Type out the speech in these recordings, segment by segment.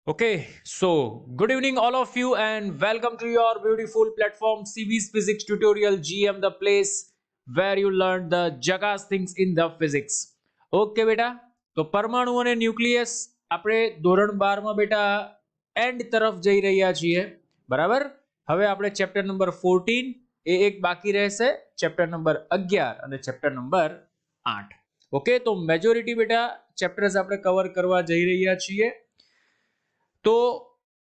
Okay, so good evening, all of you, and welcome to your beautiful platform CV's Physics Tutorial GM, the place where you learn the jackass things in the physics. Okay, બેટા તો પરમાણુ અને nucleus આપણે ધોરણ 12 માં બેટા and તરફ જઈ રહ્યા છીએ બરાબર. હવે આપણે ચેપ્ટર નંબર 14 એ એક બાકી રહેશે, ચેપ્ટર નંબર 11 અને ચેપ્ટર નંબર 8. ઓકે, તો મેજોરિટી બેટા ચેપ્ટર્સ આપણે કવર કરવા જઈ રહ્યા છીએ. તો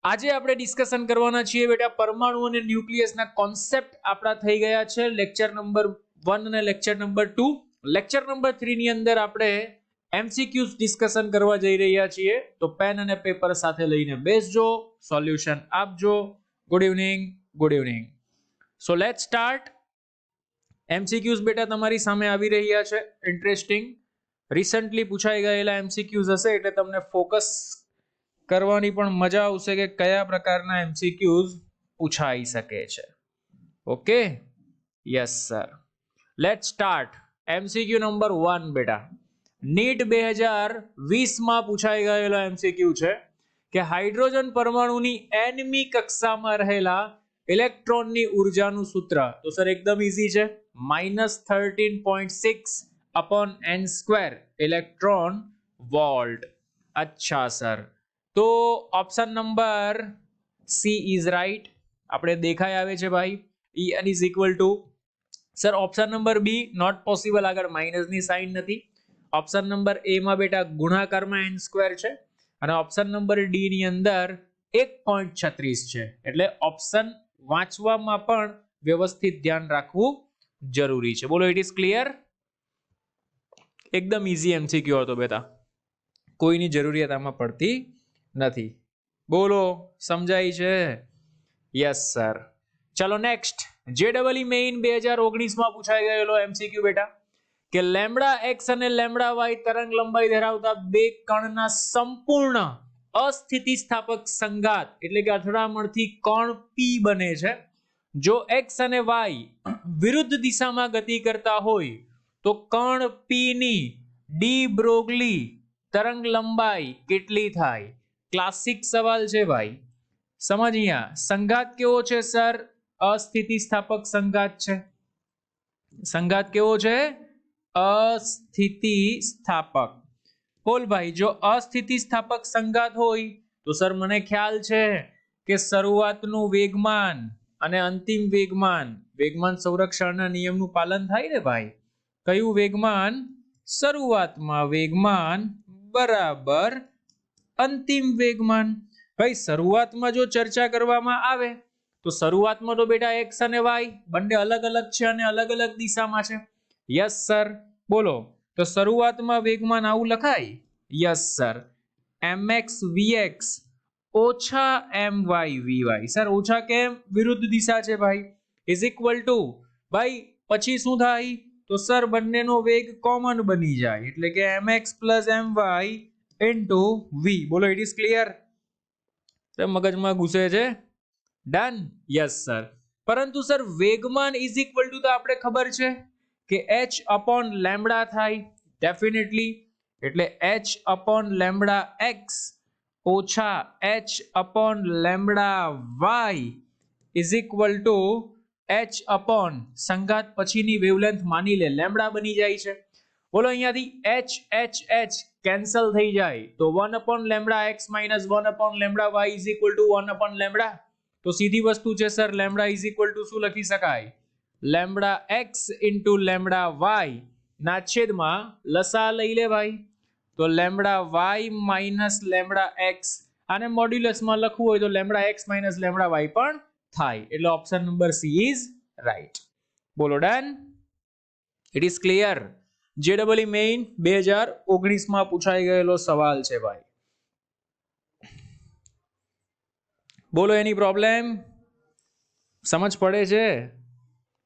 આજે આપણે ડિસ્કશન કરવાના છીએ બેટા પરમાણુ અને ન્યુક્લિયસના કોન્સેપ્ટ આપણા થઈ ગયા છે લેક્ચર નંબર 1 અને લેક્ચર નંબર 2. લેક્ચર નંબર 3 ની અંદર આપણે એમસીક્યુઝ ડિસ્કશન કરવા જઈ રહ્યા છીએ. તો પેન અને પેપર સાથે લઈને બેસજો, સોલ્યુશન આપજો. Good evening, good evening. So let's start. MCQs બેટા તમારી સામે આવી રહ્યા છે. ઇન્ટરેસ્ટિંગ રિસન્ટલી પૂછાઈ ગયેલા એમસીક્યુઝ હશે એટલે તમને ફોકસ કરવાની પણ મજા આવશે કે કયા પ્રકારના એમસીક્યુઝ પૂછાઈ શકે છે. Okay, yes sir. Let's start. MCQ number 1 બેટા નીટ 2020 માં પૂછાઈ ગયેલો એમસીક્યુ છે કે હાઇડ્રોજન પરમાણુની nમી કક્ષામાં રહેલા ઇલેક્ટ્રોનની ઉર્જાનું સૂત્ર. તો સર એકદમ ઈઝી છે, -13.6 upon n² ઇલેક્ટ્રોન વોલ્ટ. અચ્છા સર, તો option number C is right. આપણે દેખાય આવે છે ભાઈ, En is equal to sir option number B not possible, આગળ માઇનસની સાઇન નથી. ઓપ્શન નંબર એ માં બેટા ગુણાકારમાં n² છે અને ઓપ્શન નંબર ડી ની અંદર 1.36 છે. એટલે ઓપ્શન વાંચવામાં પણ વ્યવસ્થિત ધ્યાન રાખવું જરૂરી છે. બોલો, ઇટ ઇઝ ક્લિયર? એકદમ ઈઝી એમસીક્યુ હતો બેટા, કોઈની જરૂરિયાત આમાં પડતી નથી. બોલો, સમજાય છે? Yes sir. ચલો નેક્સ્ટ. જેડબલઈ મેઇન 2019 માં પૂછાઈ ગયેલો એમસીક્યુ બેટા કે લેમ્ડા એક્સ અને લેમ્ડા વાય તરંગ લંબાઈ ધરાવતા બે કણના સંપૂર્ણ અસ્થિતિસ્થાપક સંઘાત એટલે કે અથડામણથી કણ પી બને છે. જો એક્સ અને વાય વિરુદ્ધ દિશામાં ગતિ કરતા હોય તો કણ પી ની ડી બ્રોગલી તરંગ લંબાઈ કેટલી થાય? ક્લાસિક સવાલ છે ભાઈ. સમજ અહીંયા, સંઘાત કેવો છે સર? અસ્થિતિસ્થાપક સંઘાત છે. સંઘાત કેવો છે? અસ્થિતિસ્થાપક. બોલ ભાઈ, જો અસ્થિતિસ્થાપક સંઘાત હોય તો સર મને ખ્યાલ છે કે શરૂઆતનું વેગમાન અને અંતિમ વેગમાન સંરક્ષણના નિયમનું પાલન થાય ને ભાઈ. કયું વેગમાન? શરૂઆતમાં વેગમાન બરાબર અંતિમ વેગમાન. ભાઈ શરૂઆતમાં જો ચર્ચા કરવામાં આવે તો શરૂઆતમાં તો બેટા એક્સ અને વાય બંને અલગ અલગ છે અને અલગ અલગ દિશામાં છે. Yes sir. બોલો, તો શરૂઆતમાં વેગમાન આવું લખાય? યસ સર, mx vx ઓછા my vy. સર ઓછા કેમ? વિરુદ્ધ દિશા છે ભાઈ. ઇઝ ઇક્વલ ટુ ભાઈ પછી શું થાય? તો સર બંનેનો વેગ કોમન બની જાય એટલે કે mx my into v. બોલો, ઇટ ઇઝ ક્લિયર? મગજમાં ઘૂસે છે? ડન. Yes sir. પરંતુ સર વેગમાન ઇઝ ઇક્વલ ટુ તો આપણે ખબર છે કે h upon લેમ્બડા થાય ડેફિનેટલી. એટલે h upon લેમ્બડા x ઓછા h upon lambda y is equal to h upon સંઘાત પછીની વેવલેન્થ માની લે લેમ્બડા બની જાય છે. બોલો, અહીંયાથી h કેન્સલ થઈ જાય તો 1 upon lambda x minus 1 upon lambda y is equal to 1 upon lambda. તો સીધી વસ્તુ છે sir, lambda is equal to શું લખી શકાય? Lambda x into lambda y ના છેદમાં લસા લઈ લે ભાઈ. તો lambda y minus lambda x આને મોડ્યુલસમાં લખવું હોય તો lambda x minus lambda y પણ થાય. એટલે option number C is right. બોલો, done. It is clear? જેડબલઈ main 2019 માં પૂછાઈ ગયેલો સવાલ છે ભાઈ. બોલો, એની પ્રોબ્લેમ? સમજ પડે છે?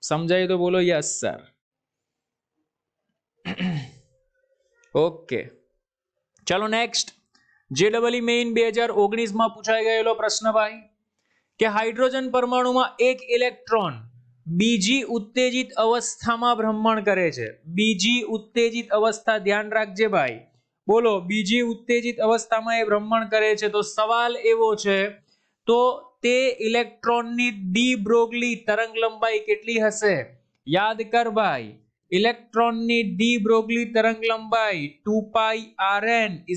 સમજાય તો બોલો યસ સર. ઓકે, ચલો નેક્સ્ટ. જેડબલઈ મેઇન 2019 માં પૂછાઈ ગયેલો પ્રશ્ન ભાઈ કે હાઇડ્રોજન પરમાણુમાં એક ઇલેક્ટ્રોન બીજી ઉત્તેજિત અવસ્થામાં ભ્રમણ કરે છે. બીજી ઉત્તેજિત અવસ્થા ધ્યાન રાખજે ભાઈ, બોલો બીજી ઉત્તેજિત અવસ્થામાં એ ભ્રમણ કરે છે તો સવાલ એવો છે તો તે ઇલેક્ટ્રોનની ડી બ્રોગલી તરંગ લંબાઈ કેટલી હશે? યાદ કર ભાઈ, ઇલેક્ટ્રોનની ડી બ્રોગલી તરંગ લંબાઈ 2πrn =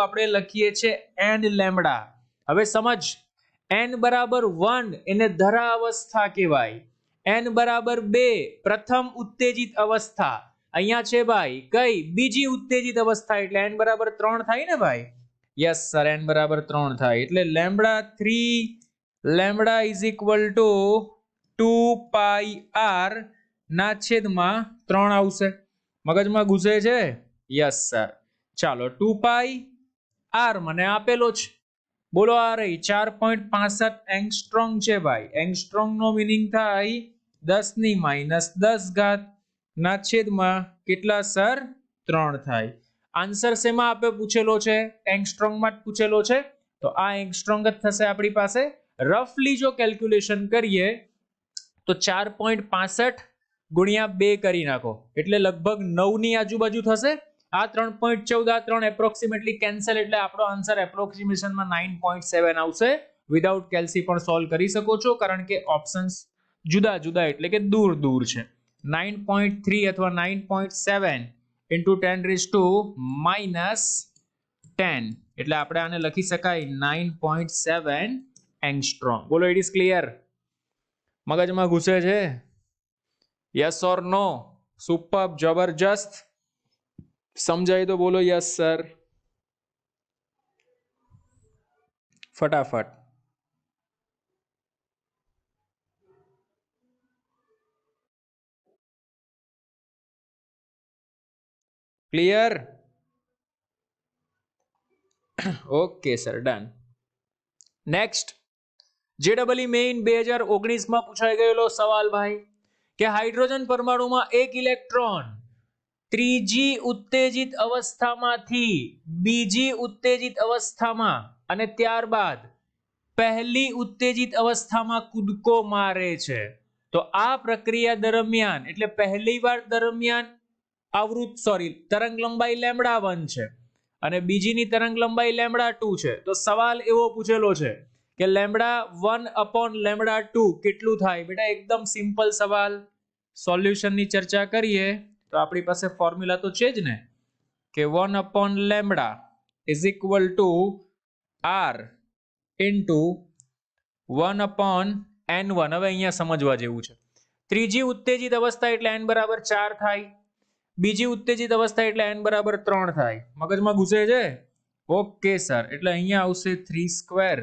આપણે લખીએ છે n લેમ્બડા. હવે સમજ, n બરાબર 1 એને ધરા અવસ્થા કહેવાય, n બરાબર 2 પ્રથમ ઉત્તેજિત અવસ્થા, અહીંયા છે ભાઈ કઈ બીજી ઉત્તેજિત અવસ્થા, એટલે n બરાબર 3 થાય ને ભાઈ. યસ સર, n બરાબર 3 થાય એટલે લેમ્બડા 3 લેમ્બડા = 2πr ના છેદમાં 3 આવશે. મગજમાં ઘૂસે છે? Yes sir. ચાલો 2πr મને આપેલો છે, બોલો આ રહી 4.65 એંગસ્ટ્રોમ છે ભાઈ. એંગસ્ટ્રોમ નો મીનિંગ થાય 10⁻10 ના છેદમાં કેટલા સર? 3 થાય. આન્સર શેમાં આપે પૂછેલો છે? એંગસ્ટ્રોમ માં જ પૂછેલો છે, તો આ એંગસ્ટ્રોમ જ થશે આપણી પાસે. રફલી જો કેલ્ક્યુલેશન કરીએ તો 4.65 ગુણ્યા 2 કરી નાખો એટલે લગભગ 9 ની આજુબાજુ થશે. આ 3.14 આ 3 એપ્રોક્સિમેટલી કેન્સલ એટલે આપણો આન્સર એપ્રોક્સિમેશનમાં 9.7 આવશે. વિધાઉટ કેલ્સી પણ સોલ્વ કરી શકો છો કારણ કે ઓપ્શન્સ જુદા જુદા એટલે કે દૂર દૂર છે. 9.3 અથવા 9.7 into 10⁻10 એટલે આપણે આને લખી શકાય 9.7 એંગસ્ટ્રોમ. બોલો ઇટ ઇઝ ક્લિયર? મગજમાં ઘૂસે છે? Yes or no? સુપર, જબરજસ્ત. સમજાય તો બોલો યસ સર ફટાફટ. Clear? Okay sir, done. Next JEE main 2019 માં પૂછાઈ ગયેલો સવાલ ભાઈ કે હાઇડ્રોજન પરમાણુમાં એક ઇલેક્ટ્રોન ત્રીજી ઉત્તેજિત અવસ્થામાંથી બીજી ઉત્તેજિત અવસ્થામાં અને ત્યારબાદ પહેલી ઉત્તેજિત અવસ્થામાં કૂદકો મારે છે, તો આ પ્રક્રિયા દરમિયાન એટલે પહેલી વાર દરમિયાન તરંગ લંબાઈ λ1 છે અને બીજીની તરંગ લંબાઈ λ2 છે. તો સવાલ એવો પૂછેલો છે કે λ1/λ2 કેટલું થાય? બેટા એકદમ સિમ્પલ સવાલ. સોલ્યુશનની ચર્ચા કરીએ તો આપણી પાસે ફોર્મ્યુલા તો છે જ ને કે 1/λ = r into 1/n1. હવે અહીંયા સમજવા જેવું છે. ત્રીજી ઉત્તેજિત અવસ્થા એટલે n બરાબર 4 થાય, બીજી ઉત્તેજિત અવસ્થા એટલે n બરાબર 3 થાય. મગજમાં ઘૂસે છે? ઓકે સર, એટલે અહીંયા આવશે 3²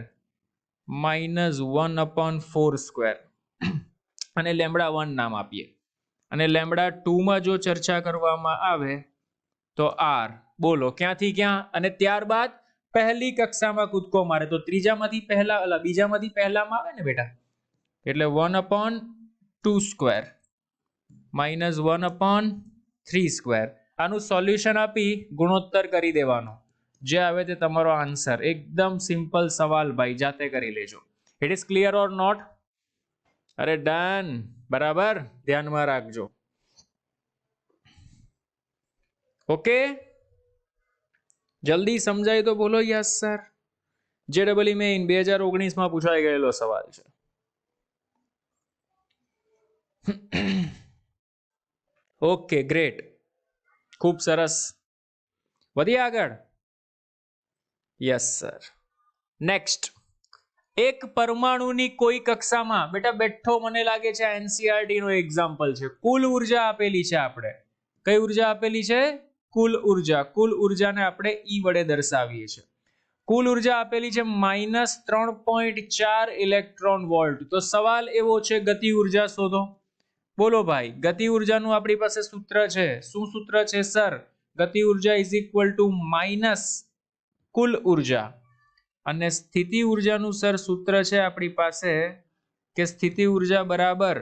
-1/4² અને λ1 નામ આપીએ અને λ2 માં જો ચર્ચા કરવામાં આવે તો r. બોલો ક્યાંથી ક્યાં? અને ત્યારબાદ પહેલી કક્ષામાં કૂદકો મારે તો ત્રીજામાંથી પહેલા બીજામાંથી પહેલામાં આવે ને બેટા, એટલે 1/2² -1/3². આનું સોલ્યુશન આપી ગુણોત્તર કરી દેવાનો, જે આવે તે તમારો આન્સર. એકદમ સિમ્પલ સવાલ ભાઈ, જાતે કરી લેજો. It is clear or not? અરે ડન, બરાબર, ધ્યાનમાં રાખજો. ઓકે, જલ્દી સમજાય તો બોલો યસ સર. JEE મેઇન 2019 માં પૂછાઈ ગયેલો સવાલ છે. ઓકે ગ્રેટ, ખૂબ સરસ. વધીએ આગળ. Yes sir. નેક્સ્ટ, એક પરમાણુની કોઈ કક્ષામાં, બેટા બેઠો મને લાગે છે NCERT નો એક્ઝામ્પલ છે. કુલ ઉર્જા આપેલી છે, આપણે કઈ ઉર્જા આપેલી છે? કુલ ઉર્જા. કુલ ઉર્જાને આપણે E વડે દર્શાવીએ છીએ. કુલ ઉર્જા આપેલી છે -3.4 ઇલેક્ટ્રોન વોલ્ટ. તો સવાલ એવો છે ગતિ ઉર્જા શોધો. બોલો ભાઈ, ગતિ ઉર્જાનું આપણી પાસે સૂત્ર છે. શું સૂત્ર છે સર? ગતિ ઉર્જા = કુલ ઉર્જા અને સ્થિતિ ઉર્જાનું સર સૂત્ર છે આપણી પાસે કે સ્થિતિ ઉર્જા બરાબર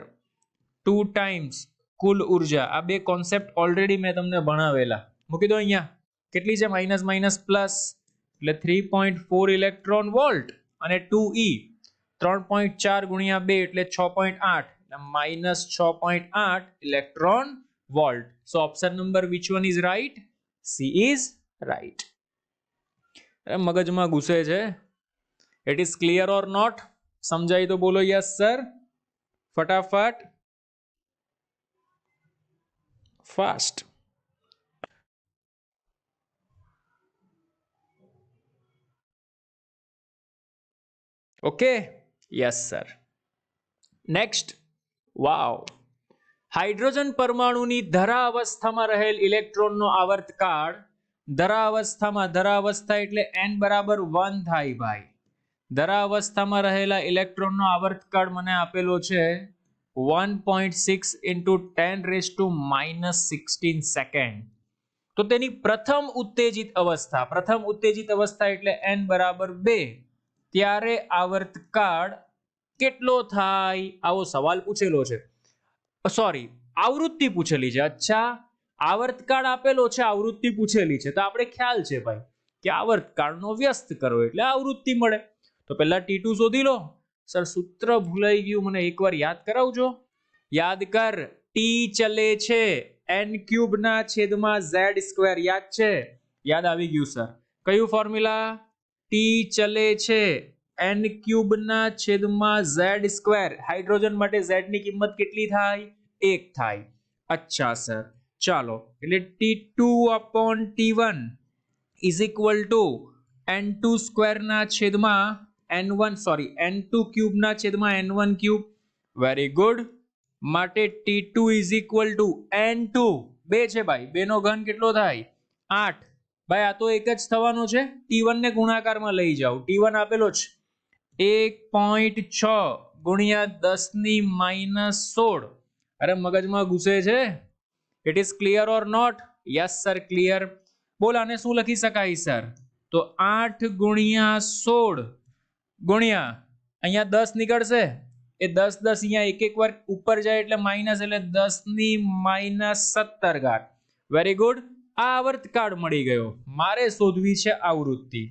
2 ટાઈમ્સ કુલ ઉર્જા. આ બે કોન્સેપ્ટ ઓલરેડી મેં તમને ભણાવેલા. મૂકી દો અહીંયા. કેટલી છે? માઇનસ માઇનસ પ્લસ એટલે 3.4 ઇલેક્ટ્રોન વોલ્ટ અને 2e 3.4 ગુણ્યા 2 એટલે 6.8 -6.8 electron volt. So option number which one is right? C is right. મગજમાં ઘૂસે છે. It is clear or not? સમજાય તો બોલો યસ સર. ફટાફટ, fast. Okay, yes sir. Next. Wow. Hydrogen પરમાણુની ધરા અવસ્થામાં રહેલ ઇલેક્ટ્રોનનો આવર્તકાળ, ધરા અવસ્થા એટલે n બરાબર 1 થાય ભાઈ. ધરા અવસ્થામાં રહેલા ઇલેક્ટ્રોનનો આવર્તકાળ મને આપેલો છે 1.6 into 10 raised to -16 સેકન્ડ. તો તેની પ્રથમ ઉત્તેજિત અવસ્થા એટલે n બરાબર 2, ત્યારે આવર્તકાળ કેટલો થાય? આવો સવાલ પૂછેલો છે. સોરી, આવૃત્તિ પૂછેલી છે. અચ્છા, આવર્તકાળ આપેલો છે, આવૃત્તિ પૂછેલી છે. તો આપણે ખ્યાલ છે ભાઈ કે આવર્તકાળનો વ્યસ્ત કરો એટલે આવૃત્તિ મળે. તો પહેલા T2 શોધી લો. સર સૂત્ર ભૂલાઈ ગયું, મને એકવાર યાદ કરાવજો. યાદ કર, T ચલે છે n³ ના છેદમાં z². યાદ છે? યાદ આવી ગયું સર. કયું ફોર્મ્યુલા? T ચલે છે n³ ના છેદમાં z². હાઇડ્રોજન માટે z ની કિંમત કેટલી થાય? 1 થાય. અચ્છા સર, ચાલો. એટલે T2/T1 is equal to n2² ના છેદમાં n2³ ના છેદમાં n1³. Very good. માટે T2 is equal to n2, 2 છે ભાઈ, 2 નો ઘન કેટલો થાય? 8. ભાઈ આ તો એક જ થવાનો છે. T1 ને ગુણાકારમાં લઈ જાઓ. T1 આપેલો છે 1.6 ગુણ્યા 10⁻16. અરે મગજમાં ઘૂસે છે. It is clear or not? Yes sir, clear. બોલ, આને શું લખી શકાય સર? તો 8 ગુણ્યા 16 ગુણ્યા અહીંયા 10 નીકળશે. એ 10 અહીંયા એક વાર ઉપર જાય એટલે માઇનસ, એટલે 10⁻17. Very good. આ આવર્તકાળ મળી ગયો. મારે શોધવી છે આવૃત્તિ.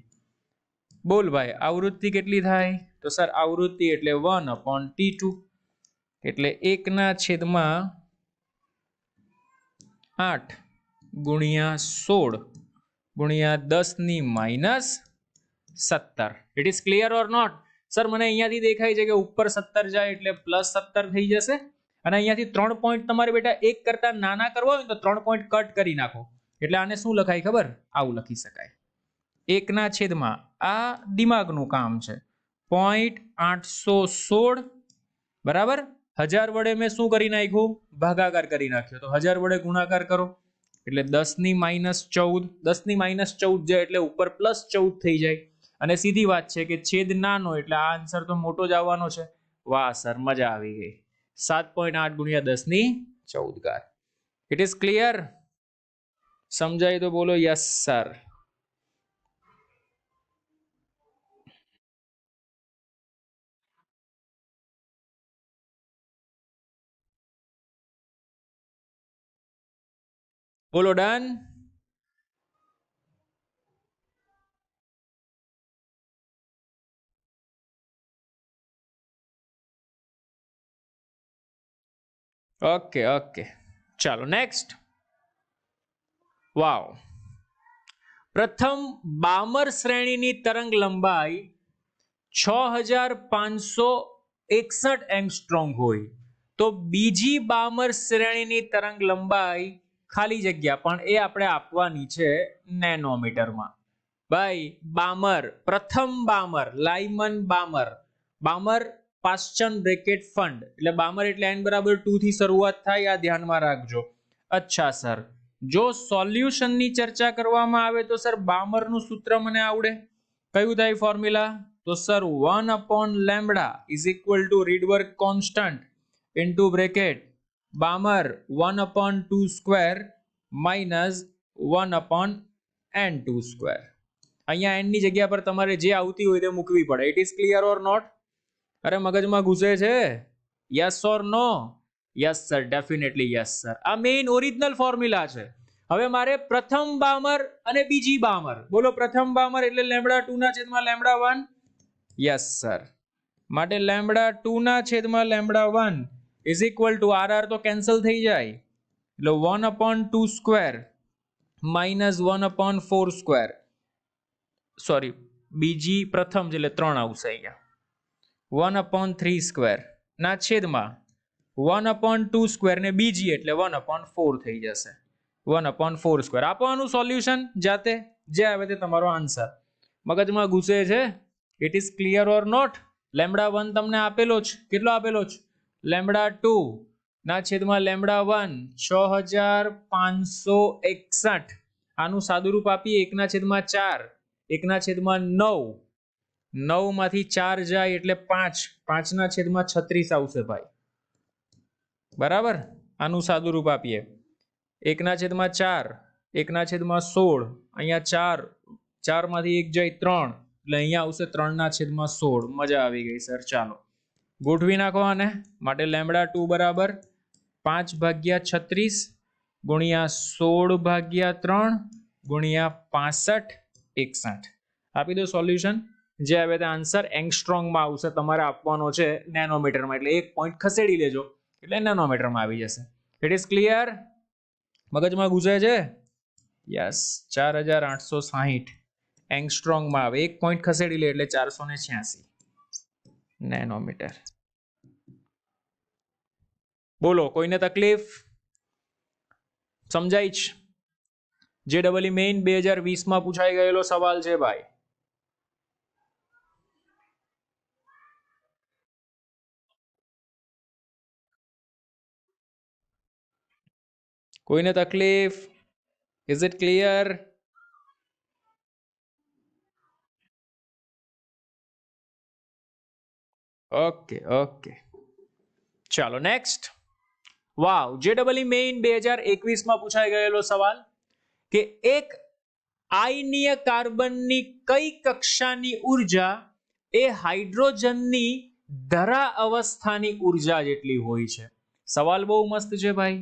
બોલ ભાઈ, આવૃત્તિ કેટલી થાય? તો સર આવૃત્તિ એટલે 1/T2 એટલે 1/8 ગુણ્યા 16 ગુણ્યા 10⁻17. It is clear or not? Sir મને અહીંયાથી દેખાય છે કે ઉપર 17 જાય એટલે +17 થઈ જશે. અને અહીંયાથી 3 પોઈન્ટ તમારે બેટા 1 કરતા નાના કરવા હોય તો 3 પોઈન્ટ કટ કરી નાખો. એટલે આને શું લખાય ખબર? આવું લખી શકાય. 1/, આ દિમાગનું કામ છે, 0.816 બરાબર. 1000 વડે મેં શું કરી નાખ્યું? ભાગાકાર કરી નાખ્યો. તો 1000 વડે ગુણાકાર કરો એટલે 10⁻14. 10⁻14 જાય એટલે ઉપર +14 થઈ જાય. અને સીધી વાત છે કે છેદ નાનો એટલે આ આન્સર તો મોટો જ આવવાનો છે. વાહ સર, મજા આવી ગઈ. 7.8 ગુણ્યા 10⁻14. It is clear? સમજાય તો બોલો યસ સર. બોલો ડન. ઓકે ઓકે, ચાલો નેક્સ્ટ. વાવ. પ્રથમ બામર શ્રેણીની તરંગ લંબાઈ 6561 એંગસ્ટ્રોમ હોય તો બીજી બામર શ્રેણીની તરંગ લંબાઈ ખાલી જગ્યા, પણ એ આપણે આપવાની છે નેનોમીટરમાં. ભાઈ બામર, પ્રથમ બામર, લાયમન બામર. બામર પાશ્ચન બ્રેકેટ ફંડ એટલે બામર એટલે n બરાબર 2 થી શરૂઆત થાય, આ ધ્યાનમાં રાખજો. અચ્છા સર, જો સોલ્યુશનની ચર્ચા કરવામાં આવે તો સર બામરનું સૂત્ર મને આવડે. કયું થાય ફોર્મ્યુલા? તો sir 1/λ is equal to Rydberg constant into bracket Balmer 1/2² minus 1/n2². અહીંયા n ની જગ્યા પર તમારે જે આવતી હોય તે મૂકવી પડે. It is clear or not? અરે મગજમાં ઘૂસે છે. Yes or no? Yes sir, definitely yes sir. આ મેઇન ઓરિજિનલ ફોર્મ્યુલા છે. હવે મારે પ્રથમ બામર અને બીજી બામર. બોલો, પ્રથમ બામર એટલે λ2 ના છેદમાં λ1. Yes sir. માટે λ2 ના છેદમાં λ1 is equal to RR તો કેન્સલ થઈ જાય એટલે 1/2² માઇનસ 1/4 સ્ક્વેર, સોરી બીજી પ્રથમ છે એટલે 3 આવશે અહીંયા, 1/3 સ્ક્વેર ના છેદમાં 1/2 સ્ક્વેર ને બીજી એટલે 1/4 થઈ જશે, 1/4 સ્ક્વેર. આપો આનું સોલ્યુશન જાતે, જે આવે તે તમારો આન્સર. મગજમાં ઘૂસે છે? It is clear or not? Lambda 1 તમને આપેલો જ, કેટલો આપેલો છે? લેમ્બડા 2 ના છેદમાં લેમ્બડા 1 6561. આનું સાદુરૂપ આપીએ 1/4, 1/9, 9 માંથી 4 જાય એટલે 5, 5/36 આવશે ભાઈ. બરાબર, આનું સાદુરૂપ આપીએ 1/4, 1/16, અહીંયા 4, 4 માંથી 1 જાય 3, એટલે અહીંયા આવશે 3/16. મજા આવી ગઈ સર. ચાલો ગોઠવી નાખો આને. માટે લેમ્બડા 2 બરાબર 5/36 ગુણ્યા 16/3 ગુણ્યા 65/61. આપી દો સોલ્યુશન, જે આવે તે આન્સર એંગસ્ટ્રોંગમાં આવશે. તમારે આપવાનો છે નેનોમીટરમાં, એટલે એક પોઈન્ટ ખસેડી લેજો એટલે નેનોમીટરમાં આવી જશે. It is clear? મગજમાં ઘૂસે છે? યસ, 4860 એંગસ્ટ્રોંગમાં આવે. એક પોઈન્ટ ખસેડી લે એટલે 486 નેનોમીટર. બોલો, કોઈને તકલીફ? સમજાય છે? જે ડબલ મેઇન 2020 માં પૂછાઈ ગયેલો સવાલ છે ભાઈ. કોઈને તકલીફ? Is it clear? Okay okay, ચાલો નેક્સ્ટ. વાવ, જે ડબલ મેઇન 2021 માં પૂછાઈ ગયેલો સવાલ કે એક આયનીય કાર્બનની કઈ કક્ષાની ઉર્જા એ હાઇડ્રોજનની ધરા અવસ્થાની ઉર્જા જેટલી હોય છે. સવાલ બહુ મસ્ત છે ભાઈ.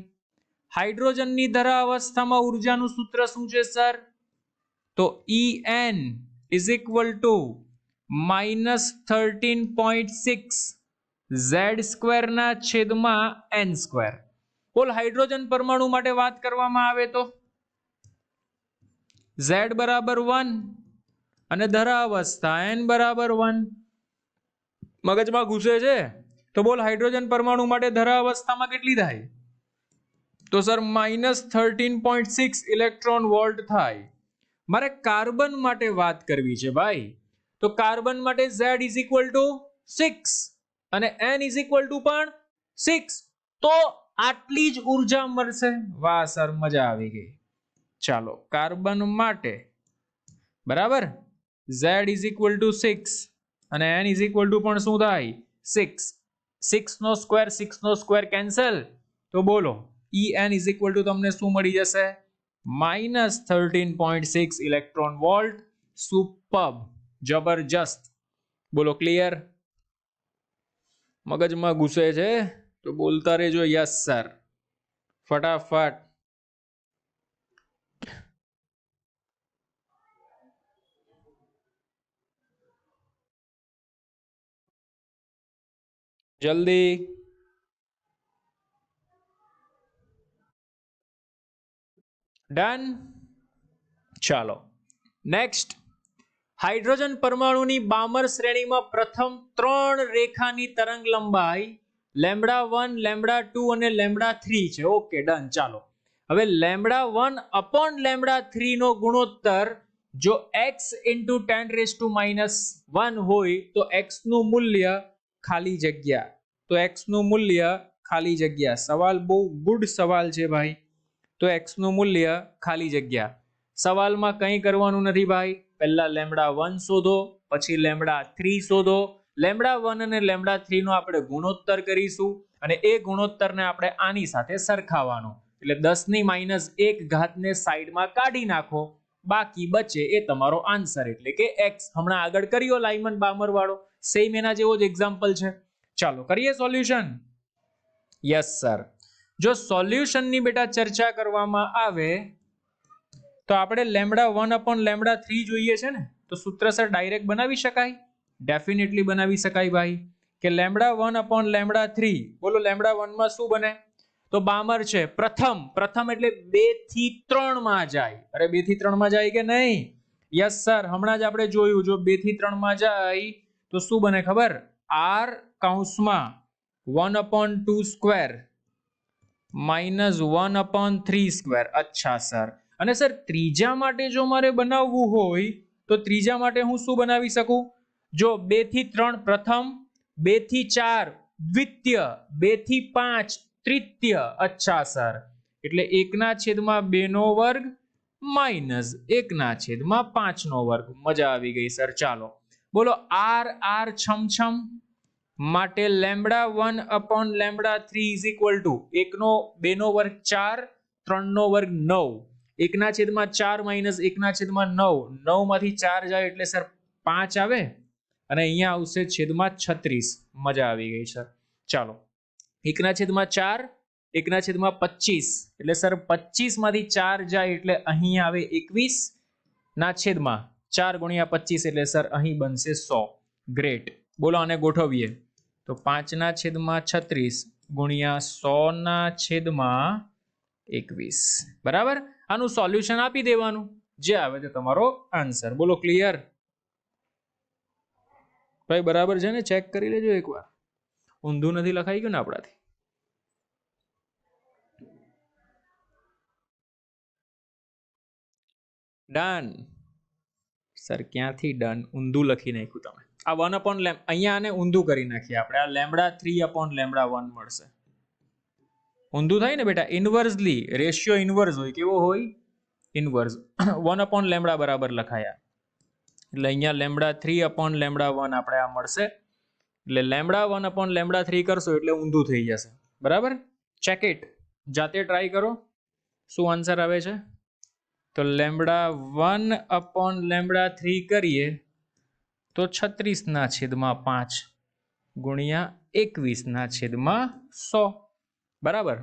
હાઇડ્રોજનની ધરા અવસ્થામાં ઉર્જાનું સૂત્ર શું છે સર? તો En is equal to -13.6 Z² ના છેદમાં n². બોલ, હાઇડ્રોજન પરમાણુ માટે વાત કરવામાં આવે તો Z બરાબર 1 અને ધરા અવસ્થા n બરાબર 1. મગજમાં ઘૂસે છે? તો બોલ, હાઇડ્રોજન પરમાણુ માટે ધરા અવસ્થામાં કેટલી થાય? તો સર -13.6 ઇલેક્ટ્રોન વોલ્ટ થાય. મારે કાર્બન માટે વાત કરવી છે ભાઈ, તો કાર્બન માટે Z is equal to 6 અને n is equal to પણ 6, તો આટલી જ ઉર્જા મળશે. વાહ સર, મજા આવી ગઈ. ચાલો, કાર્બન માટે બરાબર Z is equal to 6 અને n is equal to પણ શું થાય? 6. 6 નો સ્ક્વેર કેન્સલ, તો બોલો En is equal to તમને શું મળી જશે? -13.6 ઇલેક્ટ્રોન વોલ્ટ. સુપર્બ, જબરજસ્ત. બોલો, ક્લિયર? મગજમાં ઘૂસે છે તો બોલતા રહેજો યસ સર, ફટાફટ. જલ્દી. ડન. ચાલો નેક્સ્ટ. હાઇડ્રોજન પરમાણુની બામર શ્રેણીમાં પ્રથમ 3 રેખાની તરંગ લંબાઈ લેમ્બડા 1, લેમ્બડા 2 અને લેમ્બડા 3 છે. Okay, done. ચાલો, હવે લેમ્બડા 1 અપોન લેમ્બડા 3 નો ગુણોત્તર જો x × 10⁻⁻1 હોય તો x નું મૂલ્ય ખાલી જગ્યા, તો x નું મૂલ્ય ખાલી જગ્યા. સવાલ બહુ ગુડ સવાલ છે ભાઈ. તો x નું મૂલ્ય ખાલી જગ્યા. સવાલમાં કંઈ કરવાનું નથી ભાઈ. પહેલા લેમ્બડા 1 શોધો, પછી લેમ્બડા 3 શોધો. લેમ્બડા 1 અને લેમ્બડા 3 નો આપણે ગુણોત્તર કરીશું અને એ ગુણોત્તરને આપણે આની સાથે સરખાવવાનો. એટલે 10⁻1 ઘાતને સાઈડમાં કાઢી નાખો, બાકી બચે એ તમારો આન્સર, એટલે કે x. હમણાં આગળ કર્યો લાઇમન બામર વાળો, સેમ એના જેવો જ એક્ઝામ્પલ છે. ચાલો કરીએ સોલ્યુશન. Yes sir. જો સોલ્યુશનની બેટા ચર્ચા કરવામાં આવે તો આપણે લેમ્બડા 1 અપોન લેમ્બડા 3 જોઈએ છે ને, તો સૂત્ર સર ડાયરેક્ટ બનાવી શકાય? ડેફિનેટલી બનાવી શકાય ભાઈ. કે લેમ્બડા 1 અપોન લેમ્બડા 3, બોલો લેમ્બડા 1 માં શું બને? તો બામર છે પ્રથમ. પ્રથમ એટલે 2 થી 3 માં જાય. અરે 2 થી 3 માં જાય કે નહીં? યસ સર, હમણાં જ આપણે જોયું. જો 2 થી 3 માં જાય તો શું બને ખબર? r કૌંસમાં 1/2 સ્ક્વેર -1/3 સ્ક્વેર. અચ્છા સર. અને સર ત્રીજા માટે જો મારે બનાવવું હોય તો ત્રીજા માટે હું શું બનાવી શકું? જો 2 થી 3 પ્રથમ, 2 થી 4 દ્વિતીય, 2 થી 5 તૃતીય. અચ્છા સર, એટલે 1/2 નો વર્ગ -1/5 નો વર્ગ. મજા આવી ગઈ સર. ચાલો બોલો, r r છમ માટે λ1/λ3 1 નો 2 નો વર્ગ 4, 3 નો વર્ગ 9. 1/4 -1/9. 9 માંથી 4 જાય એટલે સર 5 આવે અને અહીંયા આવશે છેદમાં 36. મજા આવી ગઈ સર. ચાલો 1/4 1/25 એટલે સર 25 માંથી 4 જાય એટલે અહીં આવે 21 ના છેદમાં 4 × 25 એટલે સર અહીં બનશે 100. ગ્રેટ. બોલો આને ગોઠવીએ તો 5/36 ગુણ્યા 100/21. બરાબર. આનું સોલ્યુશન આપી દેવાનું, જે આવે તે તમારો આન્સર. બોલો ક્લિયર ભાઈ? બરાબર છે ને? ચેક કરી લેજો એકવાર. ઊંધું નથી લખાઈ ગયું ને આપણાથી? Done sir. ક્યાંથી ડન? ઊંધું લખી નાખ્યું તમે. આ 1/λ અહીંયા આને ઊંધું કરી નાખીએ આપણે. આ λ3/λ1 મળશે. ઊંધું થાય ને બેટા? ઇન્વર્સલી રેશિયો ઇન્વર્સ હોય. કેવો હોય? ઇન્વર્સ. 1/λ બરાબર લખાયા એટલે અહીંયા λ3/λ1 આપણે આ મળશે. એટલે λ1/λ3 કરશો એટલે ઊંધું થઈ જશે. બરાબર. ચેક ઇટ, જાતે ટ્રાય કરો શું આન્સર આવે છે. તો λ1/λ3 કરીએ તો 36/5 ગુણ્યા 21/100. બરાબર.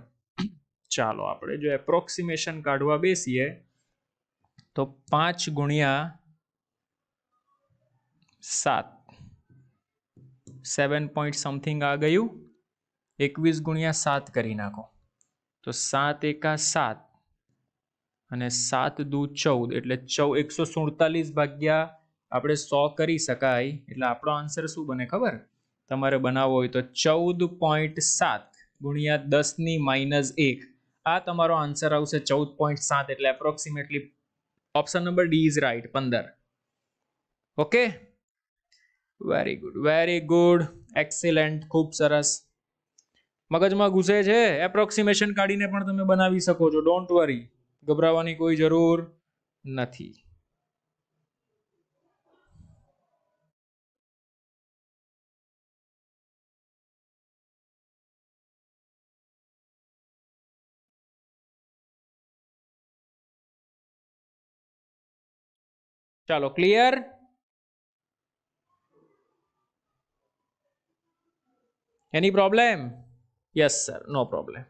ચાલો આપણે જો એપ્રોક્સિમેશન કાઢવા બેસીએ તો 5 ગુણ્યા 7 7 પોઈન્ટ સમથિંગ આ ગયું. 21 ગુણ્યા 7 કરી નાખો તો 7 × 7 અને 7 × 2 14 એટલે 147 ભાગ્યા આપણે 100 કરી શકાય. એટલે આપણો આન્સર શું બને ખબર? તમારે બનાવવો હોય તો 14.7 ગુણ્યા 10⁻1. આ તમારો આન્સર આવશે 14.7. એટલે approximately option number D is right. 15. Okay, very good, very good, excellent, ખૂબ સરસ. મગજમાં ઘૂસે છે. એપ્રોક્સિમેશન કાઢીને પણ તમે બનાવી શકો છો. ડોન્ટ વરી, ગભરાવાની કોઈ જરૂર નથી. ચાલો ક્લિયર? એની પ્રોબ્લેમ? યસ સર, નો પ્રોબ્લેમ.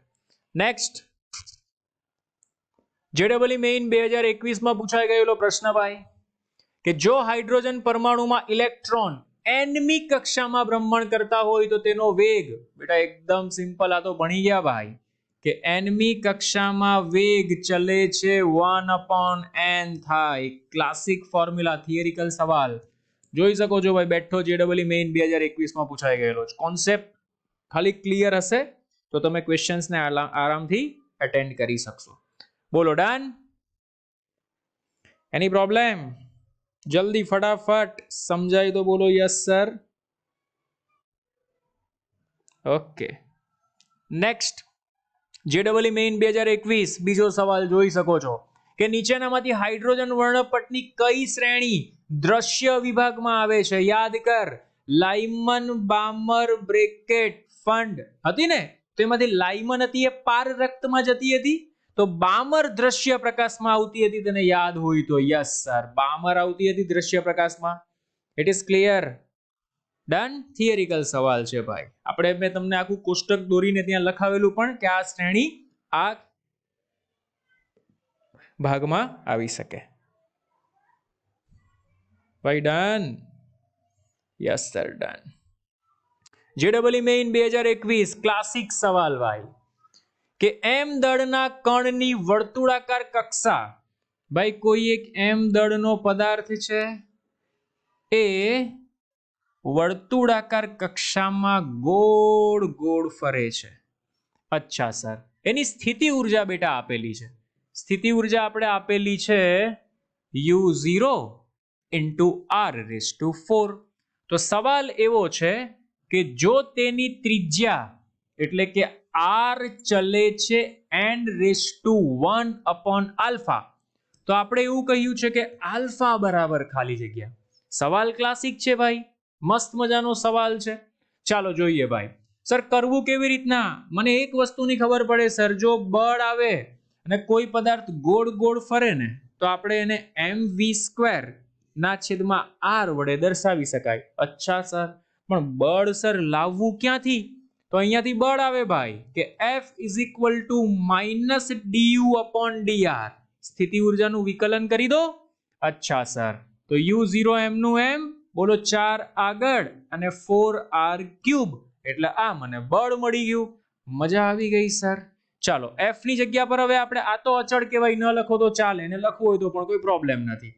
નેક્સ્ટ, જેડબલઈ મેઇન 2021 માં પૂછાઈ ગયેલો પ્રશ્ન ભાઈ, કે જો હાઇડ્રોજન પરમાણુમાં ઇલેક્ટ્રોન nમી કક્ષામાં ભ્રમણ કરતા હોય તો તેનો વેગ. બેટા એકદમ સિમ્પલ, આ તો ભણી ગયા ભાઈ, કે nમી કક્ષામાં વેગ ચલે છે 1/n થાય. ક્લાસિક ફોર્મ્યુલા, થિયરિકલ સવાલ જોઈ શકો છો ભાઈ. બેઠો જેડબલઈ મેઇન 2021 માં પૂછાઈ ગયેલો છે. કોન્સેપ્ટ ખાલી ક્લિયર હશે તો તમે ક્વેશ્ચન્સને આરામથી અટેન્ડ કરી શકશો. બોલો ડન? એની પ્રોબ્લેમ? જલ્દી ફટાફટ સમજાય તો બોલો યસ સર. ઓકે, નેક્સ્ટ, જેડબલઈ મેઇન 2021 બીજો સવાલ જોઈ શકો છો કે નીચેનામાંથી હાઇડ્રોજન વર્ણપટની કઈ શ્રેણી દ્રશ્ય વિભાગમાં આવે છે? યાદ કર, લાઇમન, બામર, બ્રેકેટ, ફંડ હતી ને? તો એમાંથી લાઇમન હતી એ પાર રક્તમાં જતી હતી, તો બામર દ્રશ્ય પ્રકાશમાં આવતી હતી. તને યાદ હોય તો યસ સર, બામર આવતી હતી દ્રશ્ય પ્રકાશમાં. It is clear? Done. Theoretical સવાલ છે ભાઈ. આપણે મેં તમને આખું કોષ્ટક દોરીને ત્યાં લખાવેલું પણ કે આ શ્રેણી આ ભાગમાં આવી શકે. ભાઈ ડન? Yes sir, done. જેડબલઈ મેઇન 2021 ક્લાસિક સવાલ ભાઈ, કે m દળના કણની વર્તુળાકાર કક્ષા, ભાઈ કોઈ એક m દળનો પદાર્થ છે એ વર્તુળાકાર કક્ષામાં ગોળ ગોળ ફરે છે. અચ્છા સર, એની સ્થિતિ ઉર્જા બેટા આપેલી છે. સ્થિતિ ઉર્જા આપણે આપેલી છે u0 × r⁴. તો સવાલ એવો છે કે જો તેની ત્રિજ્યા એટલે કે r ચલે છે n⁴ તો આપણે એવું કહ્યું છે કે આલ્ફા બરાબર ખાલી જગ્યા. સવાલ ક્લાસિક છે ભાઈ, મસ્ત મજાનો સવાલ છે. ચાલો જોઈએ ભાઈ. સર કરવું કેવી રીતના? મને એક વસ્તુની ખબર પડે સર, જો બળ આવે અને કોઈ પદાર્થ ગોળ ગોળ ફરે ને તો આપણે એને mv² ના છેદમાં r વડે દર્શાવી શકાય. અચ્છા સર, પણ બળ સર લાવવું ક્યાંથી? તો અહીંયાથી બળ આવે ભાઈ કે F - du/dr. સ્થિતિ ઉર્જાનું વિકલન કરી દો. અચ્છા સર, તો u0 m નું m, બોલો 4 આગળ અને 4r³ એટલે આ મને બળ મળી ગયું. મજા આવી ગઈ સર. ચાલો f ની જગ્યા પર હવે આપણે આ તો અચળ કહેવાય, ન લખો તો ચાલે, એને લખવું હોય તો પણ કોઈ પ્રોબ્લેમ નથી.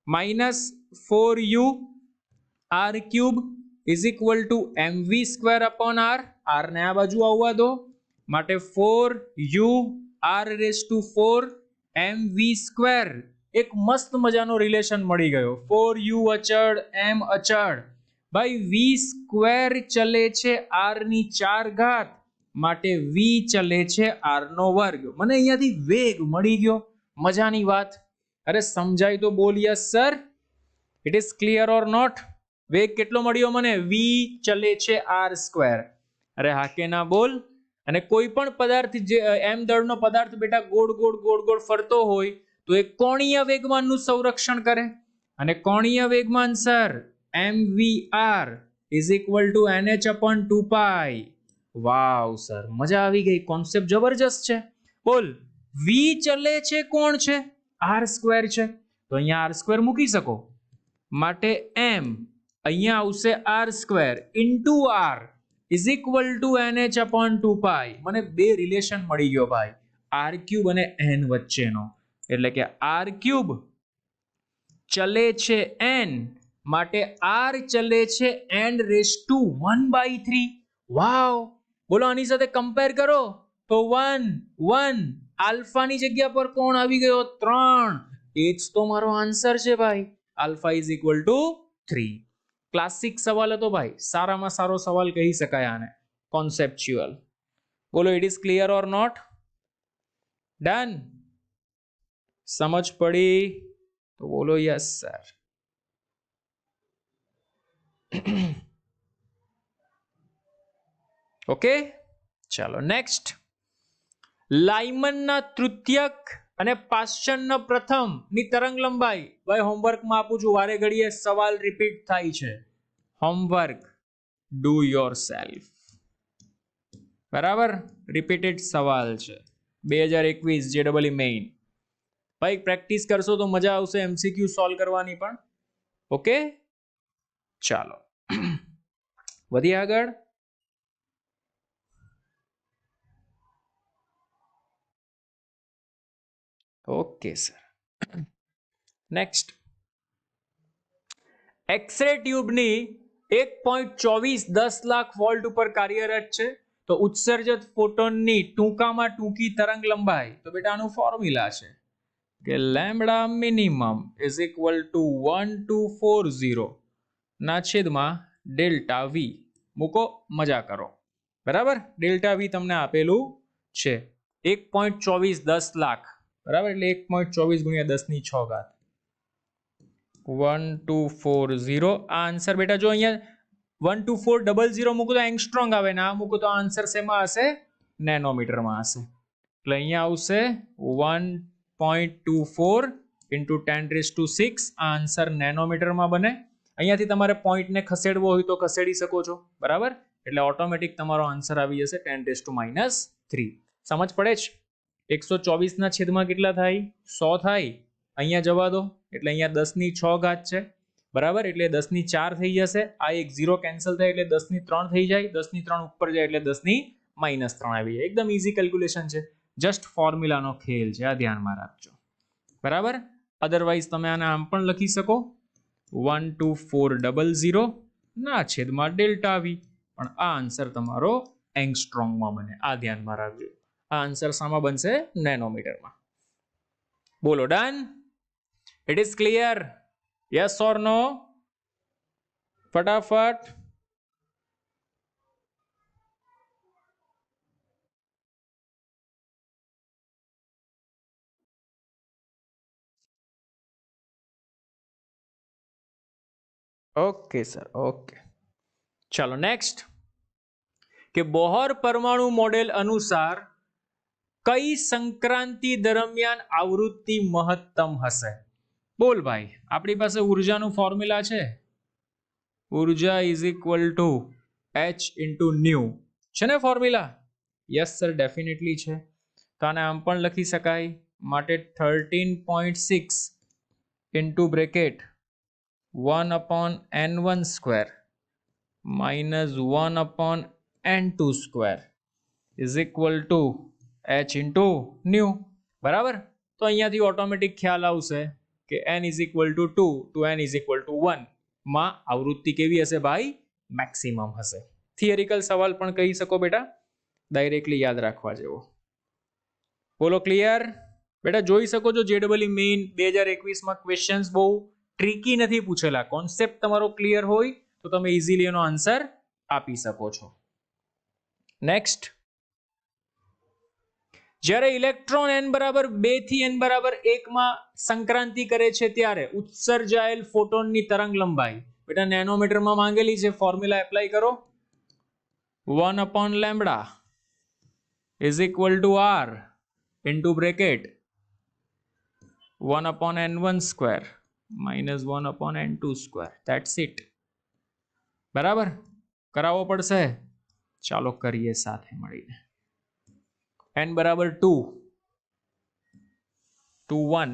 -4u r³ = mv²/r. r ને આ બાજુ આવવા દો, માટે 4u r⁴ mv². એક મસ્ત મજાનો રિલેશન મળી ગયો. 4u અચળ, m અચળ, ભાઈ v² ચલે છે r ની 4 ઘાત, માટે v ચલે છે r². મને અહીંયાથી વેગ મળી ગયો. મજાની વાત. અરે સમજાય તો બોલ yes sir. It is clear or not? વેગ કેટલો મળ્યો મને? v ચલે છે r². અરે હા કે ના બોલ. અને કોઈ પણ પદાર્થ જે m દળનો પદાર્થ બેટા ગોળ ગોળ ગોળ ગોળ ફરતો હોય તો એ કોણીય વેગમાનનું સંરક્ષણ કરે. અને કોણીય વેગમાન સર mvr = nh/2π. વાવ સર, મજા આવી ગઈ. કોન્સેપ્ટ જબરજસ્ત છે. બોલ, v ચલે છે કોણ છે? r² છે, તો અહીંયા r² મૂકી શકો, માટે m અહીંયા આવશે r² × r = nh/2π. મને બે રિલેશન મળી ગયો ભાઈ, r³ અને n વચ્ચેનો. એટલે કે r³ ચલે છે n, માટે r ચલે છે n⁻⁴. વાવ, બોલો આની સાથે કમ્પેર કરો તો 1 1 આલ્ફાની જગ્યા પર કોણ આવી ગયો? 3. એ જ તો મારો આન્સર છે ભાઈ. આલ્ફા = 3. ક્લાસિક સવાલ હતો ભાઈ, સારામાં સારો સવાલ કહી શકાય આને. કોન્સેપ્ચ્યુઅલ. બોલો, it is clear or not? Done? સમજ પડી તો બોલો યસ સર. ઓકે, ચાલો નેક્સ્ટ. લાઇમનના તૃતીયક અને પાશ્ચનના પ્રથમ ની તરંગ લંબાઈ. ભાઈ હોમવર્કમાં આપું છું, વારે ઘડીએ સવાલ રિપીટ થાય છે. Homework do yourself. બરાબર, રિપીટેડ સવાલ છે 2021 JEE મેઇન. ભાઈ પ્રેક્ટિસ કરશો તો મજા આવશે MCQ સોલ્વ કરવાની પણ. ઓકે, ચાલો વધીએ આગળ. Okay sir, next. એક્સ-રે ટ્યુબની 1.24 10 લાખ વોલ્ટ ઉપર કાર્યરત છે, તો ઉત્સર્જિત ફોટોનની ટૂંકામાં ટૂંકી તરંગ લંબાઈ. તો બેટા આનું ફોર્મ્યુલા છે કે લેમ્બડા મિનિમમ =1240 ના છેદમાં ડેલ્ટા વી. મૂકો, મજા કરો. બરાબર, ડેલ્ટા વી તમને આપેલું છે 1.24 10 લાખ. બરાબર, એટલે 1.24 × 10⁶ ઘાત 1240. આ આન્સર બેટા જો અહીંયા 12400 મૂકો તો એંગસ્ટ્રોંગ આવે, ના મૂકો તો આન્સર શેમાં હશે? નેનોમીટરમાં હશે. એટલે અહીંયા આવશે 1.24 × 10⁶. આ આન્સર નેનોમીટરમાં બને. અહીંયાથી તમારે પોઈન્ટને ખસેડવો હોય તો ખસેડી શકો છો. બરાબર, એટલે ઓટોમેટિક તમારો આન્સર આવી જશે 10⁻³ સમજ પડે છે? 124 ના છેદમાં કેટલા થાય? 100 થાય. અહીંયા જવા દો, એટલે અહીંયા 10⁶ ઘાત છે. બરાબર, એટલે 10⁴ થઈ જશે. આ એક 0 કેન્સલ થાય એટલે 10⁻³ થઈ જાય. 10⁻³ ઉપર જાય એટલે -3 આવી જાય. એકદમ ઈઝી કેલ્ક્યુલેશન છે, જસ્ટ ફોર્મ્યુલાનો ખેલ છે, આ ધ્યાનમાં રાખજો. બરાબર. અધરવાઇઝ તમે આને આમ પણ લખી શકો 12400 ના છેદમાં ડેલ્ટા વી, પણ આ આન્સર તમારો એંગસ્ટ્રોમમાં બને, આ ધ્યાનમાં રાખજો. આ આન્સર શામાં બનશે? નેનોમીટરમાં. બોલો done? It is clear? Yes or no? ફટાફટ. Okay sir, okay. ચાલો નેક્સ્ટ, કે બોહર પરમાણુ મોડેલ અનુસાર કઈ સંક્રાંતિ દરમિયાન આવૃત્તિ મહત્તમ હશે? બોલ ભાઈ, આપણી પાસે ઉર્જાનું ફોર્મ્યુલા છે, ઉર્જા is equal to h into new છે ને ફોર્મ્યુલા? યસ સર, ડેફિનેટલી છે. તો આને આમ પણ લખી શકાય, માટે 13.6 into bracket 1/n1 square minus 1/n2 square is equal to h into nu. બરાબર. તો અહીંયાથી ઓટોમેટિક ખ્યાલ આવશે કે n is equal to 2 to n is equal to 1 માં આવૃત્તિ કેવી હશે ભાઈ? મેક્સિમમ હશે. થિયરિકલ સવાલ પણ કહી શકો બેટા, ડાયરેક્ટલી યાદ રાખવા જેવો. બોલો ક્લિયર? બેટા જોઈ શકો છો જેડબલઈ મેઇન 2021 માં ક્વેશ્ચન્સ બહુ ટ્રિકી નથી પૂછેલા. કોન્સેપ્ટ તમારો ક્લિયર હોય તો તમે ઇઝીલી એનો આન્સર આપી શકો છો. નેક્સ્ટ, જ્યારે ઇલેક્ટ્રોન n બરાબર 2 થી n બરાબર 1 માં સંક્રાંતિ કરે છે ત્યારે ઉત્સર્જાયેલ ફોટોનની તરંગ લંબાઈ, બેટા નેનોમીટરમાં માંગેલી છે, ફોર્મ્યુલા એપ્લાય કરો. 1/λ is equal to r into bracket 1/n1 square minus 1/n2 square. That's it. બરાબર. કરાવવો પડશે. ચાલો કરીએ સાથે મળીને. n બરાબર 2 to 1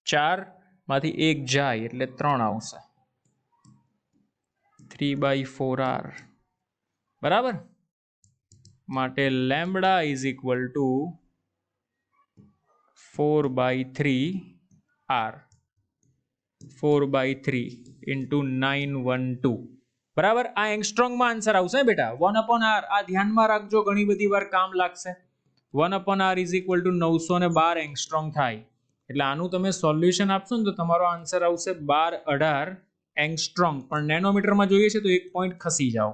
4 માંથી 1 જાય એટલે 3 આવશે, 3/4r. બરાબર. માટે lambda is equal two 4/3r, 4/3 into 912. બરાબર. આ એંગસ્ટ્રોમમાં આન્સર આવશે બેટા. 1/r આ ધ્યાનમાં રાખજો, ઘણી બધી વાર કામ લાગશે. 1/r is equal two 912 angstrom થાય. એટલે આનું તમે સોલ્યુશન આપશો ને તો તમારો આન્સર આવશે 1218 એંગસ્ટ્રોમ. પણ નેનોમીટરમાં જોઈએ છે તો 1 પોઈન્ટ ખસી જાઓ,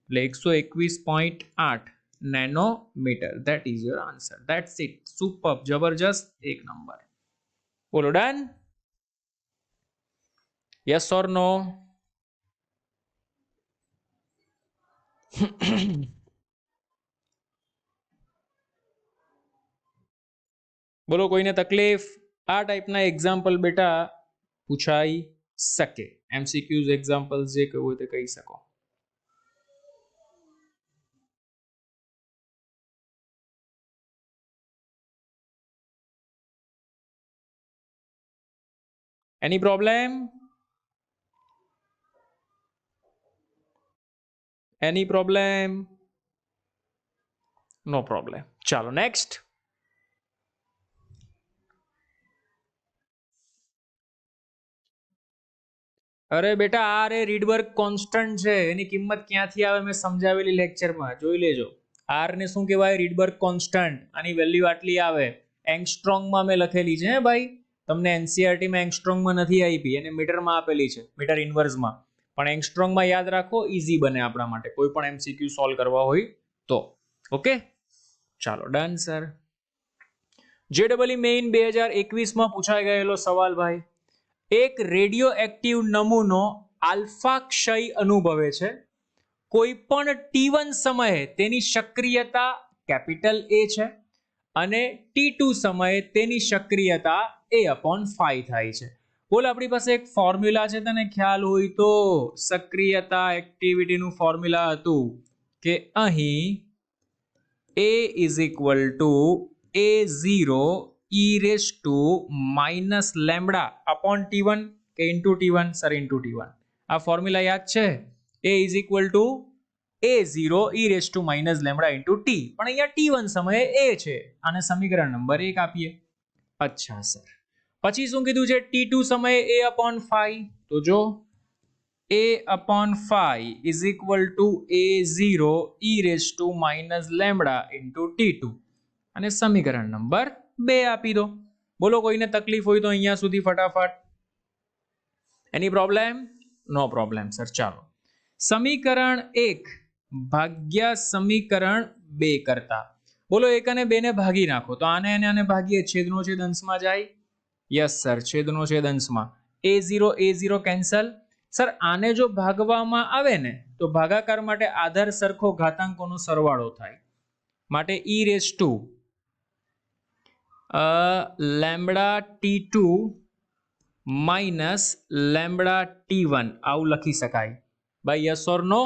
એટલે 121.8 nanometre. That is your answer. That's it. Super, જબરજસ્ત, એક નંબર. બોલો ડન? યસ ઓર નો? બોલો કોઈને તકલીફ? આ ટાઈપના એક્ઝામ્પલ બેટા પૂછાઈ શકે. એમસીક્યુઝ એક્ઝામ્પલ્સ જે કહું હોય તે કહી શકો. એની પ્રોબ્લેમ? એની પ્રોબ્લેમ? નો પ્રોબ્લેમ. ચાલો નેક્સ્ટ. અરે બેટા આ રે રીડબર્ગ કોન્સ્ટન્ટ છે, એની કિંમત ક્યાંથી આવે મેં સમજાવેલી લેક્ચરમાં, જોઈ લેજો. આર ને શું કહેવાય? Rydberg constant. આની વેલ્યુ આટલી આવે. એંગસ્ટ્રોમમાં મેં લખેલી છે ભાઈ, તમને એનસીઆરટી માં એંગસ્ટ્રોમમાં નથી આપી, એને મીટરમાં આપેલી છે, મીટર ઇન્વર્સમાં. પણ એંગસ્ટ્રોમમાં યાદ રાખો, ઈઝી બને આપણા માટે કોઈ પણ એમસીક્યુ સોલ્વ કરવા હોય તો. ઓકે, ચાલો ડન સર. જેડબલઈ મેઇન 2021 માં પૂછાઈ ગયેલો સવાલ ભાઈ, એક રેડિયો એક્ટિવ નમૂનો આલ્ફા ક્ષય અનુભવે છે. કોઈ પણ T1 સમયે તેની સક્રિયતા કેપિટલ A છે અને T2 સમયે તેની સક્રિયતા A/5 થાય છે. બોલ, આપણી પાસે એક ફોર્મ્યુલા છે, તને ખ્યાલ હોય તો સક્રિયતા એક્ટિવિટીનું ફોર્મ્યુલા હતું કે અહીં A is equal to A0 e raise to minus lambda upon T1. કે into T1? Sir into T1. આ ફોર્મ્યુલા યાદ છે? A is equal to A0 e raise two minus lambda into T, પણ અહીંયા T1 સમયે A છે. આને સમીકરણ નંબર 1 આપીએ. અચ્છા સર, પછી શું કીધું છે? T2 સમયે A upon 5. તો જો A upon 5 is equal to A0 e raised to minus lambda into T2 અને સમીકરણ નંબર 2 આપી દો. બોલો કોઈને તકલીફ હોય તો અહીંયા સુધી ફટાફટ. એની પ્રોબ્લેમ? નો પ્રોબ્લેમ સર. ચાલો, સમીકરણ 1 ભાગ્યા સમીકરણ 2 કરતા બોલો 1 અને 2 ને ભાગી નાખો તો આને અને આને ભાગીએ, છેદનો છેદ અંશમાં જાય. યસ સર, છેદનો છેદ અંશમાં. A0 cancel. સર આને જો ભાગવામાં આવે ને તો ભાગાકાર માટે આધાર સરખો ઘાતાંકોનો સરવાળો થાય, માટે e raise to lambda T2 minus lambda T1 આવું લખી શકાય. By yes or no?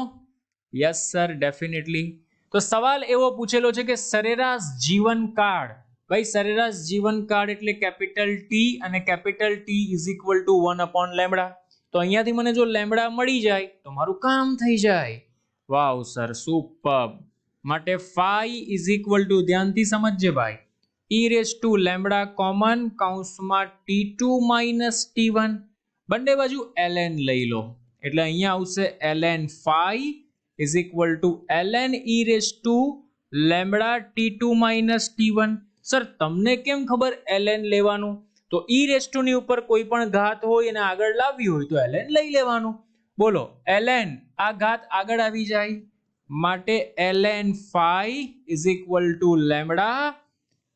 Yes sir, definitely. તો સવાલ એવો પૂછેલો છે કે સરેરાશ જીવનકાળ. ભાઈ સરેરાશ જીવનકાળ એટલે કેપિટલ T અને capital T is equal to 1 upon lambda. તો અહીંયાથી મને જો લેમ્બડા મળી જાય તો મારું કામ થઈ જાય. વાવ સર, સુપર્બ. માટે phi ઇઝ ઇક્વલ ટુ, ધ્યાનથી સમજજે ભાઈ, e raise to lambda common કૌંસમાં T2 માઇનસ T1, બંને બાજુ ln લઈ લો એટલે અહીંયા આવશે ln phi is equal two ln e raise to lambda T2 minus T1. Sir તમને કેમ ખબર ln લેવાનું? તો e રેસ ટુ ની ઉપર કોઈ પણ ઘાત હોય અને આગળ લાવવી હોય તો ln લઈ લેવાનું. બોલો ln આ ઘાત આગળ આવી જાય માટે ln phi is equal two lambda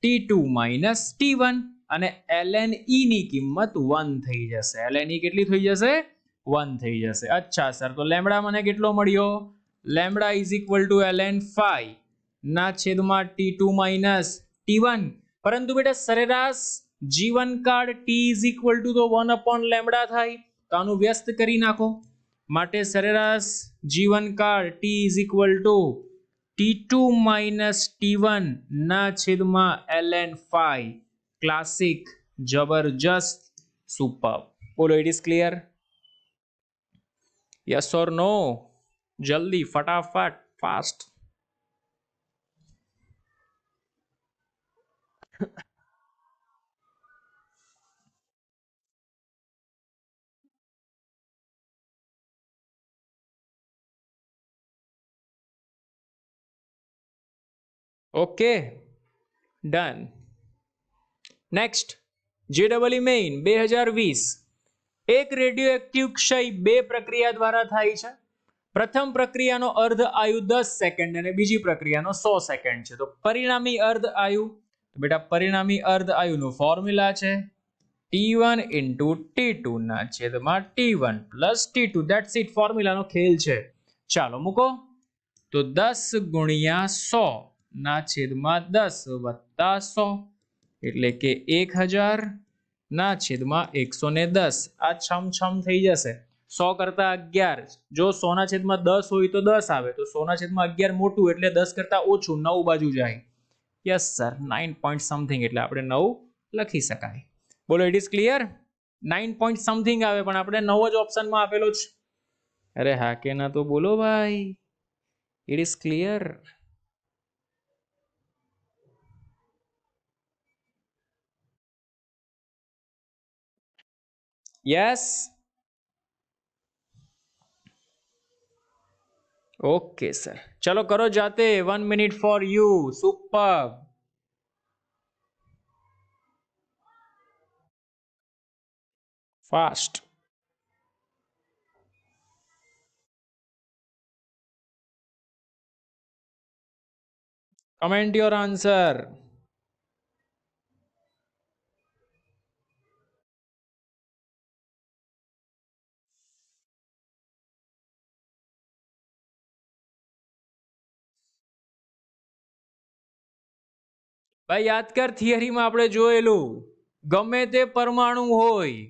T2 minus T1 અને ln e ની કિંમત 1 થઈ જશે. ln e કેટલી થઈ જશે? 1 થઈ જશે. અચ્છા સર, તો લેમ્બડા મને કેટલો મળ્યો? Lambda is equal two ln phi ના છેદમાં T2 માઇનસ T1. પરંતુ બેટા સરેરાશ જીવનકાળ T ઇઝ ઇક્વલ ટુ તો 1 અપોન લેમ્બડા થાય, તો આનું વ્યસ્ત કરી નાખો. માટે સરેરાશ જીવનકાળ T is equal to T2 minus T1 ના છેદમાં ln phi. ક્લાસિક, જબરજસ્ત, સુપર. બોલો it is clear? Yes or no? જલ્દી ફટાફટ, fast. Okay, done. Next, JEE main 2020. એક રેડિયોએક્ટિવ ક્ષય બે પ્રક્રિયા દ્વારા થાય છે. પ્રથમ પ્રક્રિયાનો અર્ધ આયુ 10 સેકન્ડ અને બીજી પ્રક્રિયાનો 100 સેકન્ડ છે. તો પરિણામી અર્ધ આયુ, બેટા પરિણામી અર્ધ આયુનું ફોર્મ્યુલા છે T1 into T2 ના છેદમાં T1 plus T2. That's it, ફોર્મ્યુલાનો ખેલ છે. ચાલો મૂકો. તો 10 ગુણ્યા 100 ના છેદમાં 10 વત્તા 100 એટલે કે 1000 ના છેદમાં 110. આ છમ થઈ જશે. 100 કરતા 11, જો 100 ના છેદમાં 10 હોય તો 10 આવે, તો 100 ના છેદમાં 11 મોટું એટલે 10 કરતા ઓછું 9 બાજુ જાય. યસ સર, 9 પોઈન્ટ સમથિંગ એટલે આપણે 9 લખી શકાય. બોલો it is clear? 9 point something આવે પણ આપણે 9 જ ઓપ્શનમાં આપેલો છે. અરે હા કે ના તો બોલો ભાઈ. It is clear? Yes. Okay sir, ચલો કરો જાતે. 1 minute for you. Super. Fast. Comment your answer. ભાઈ યાદ કર, થિયરીમાં આપણે જોયેલું, ગમે તે પરમાણુ હોય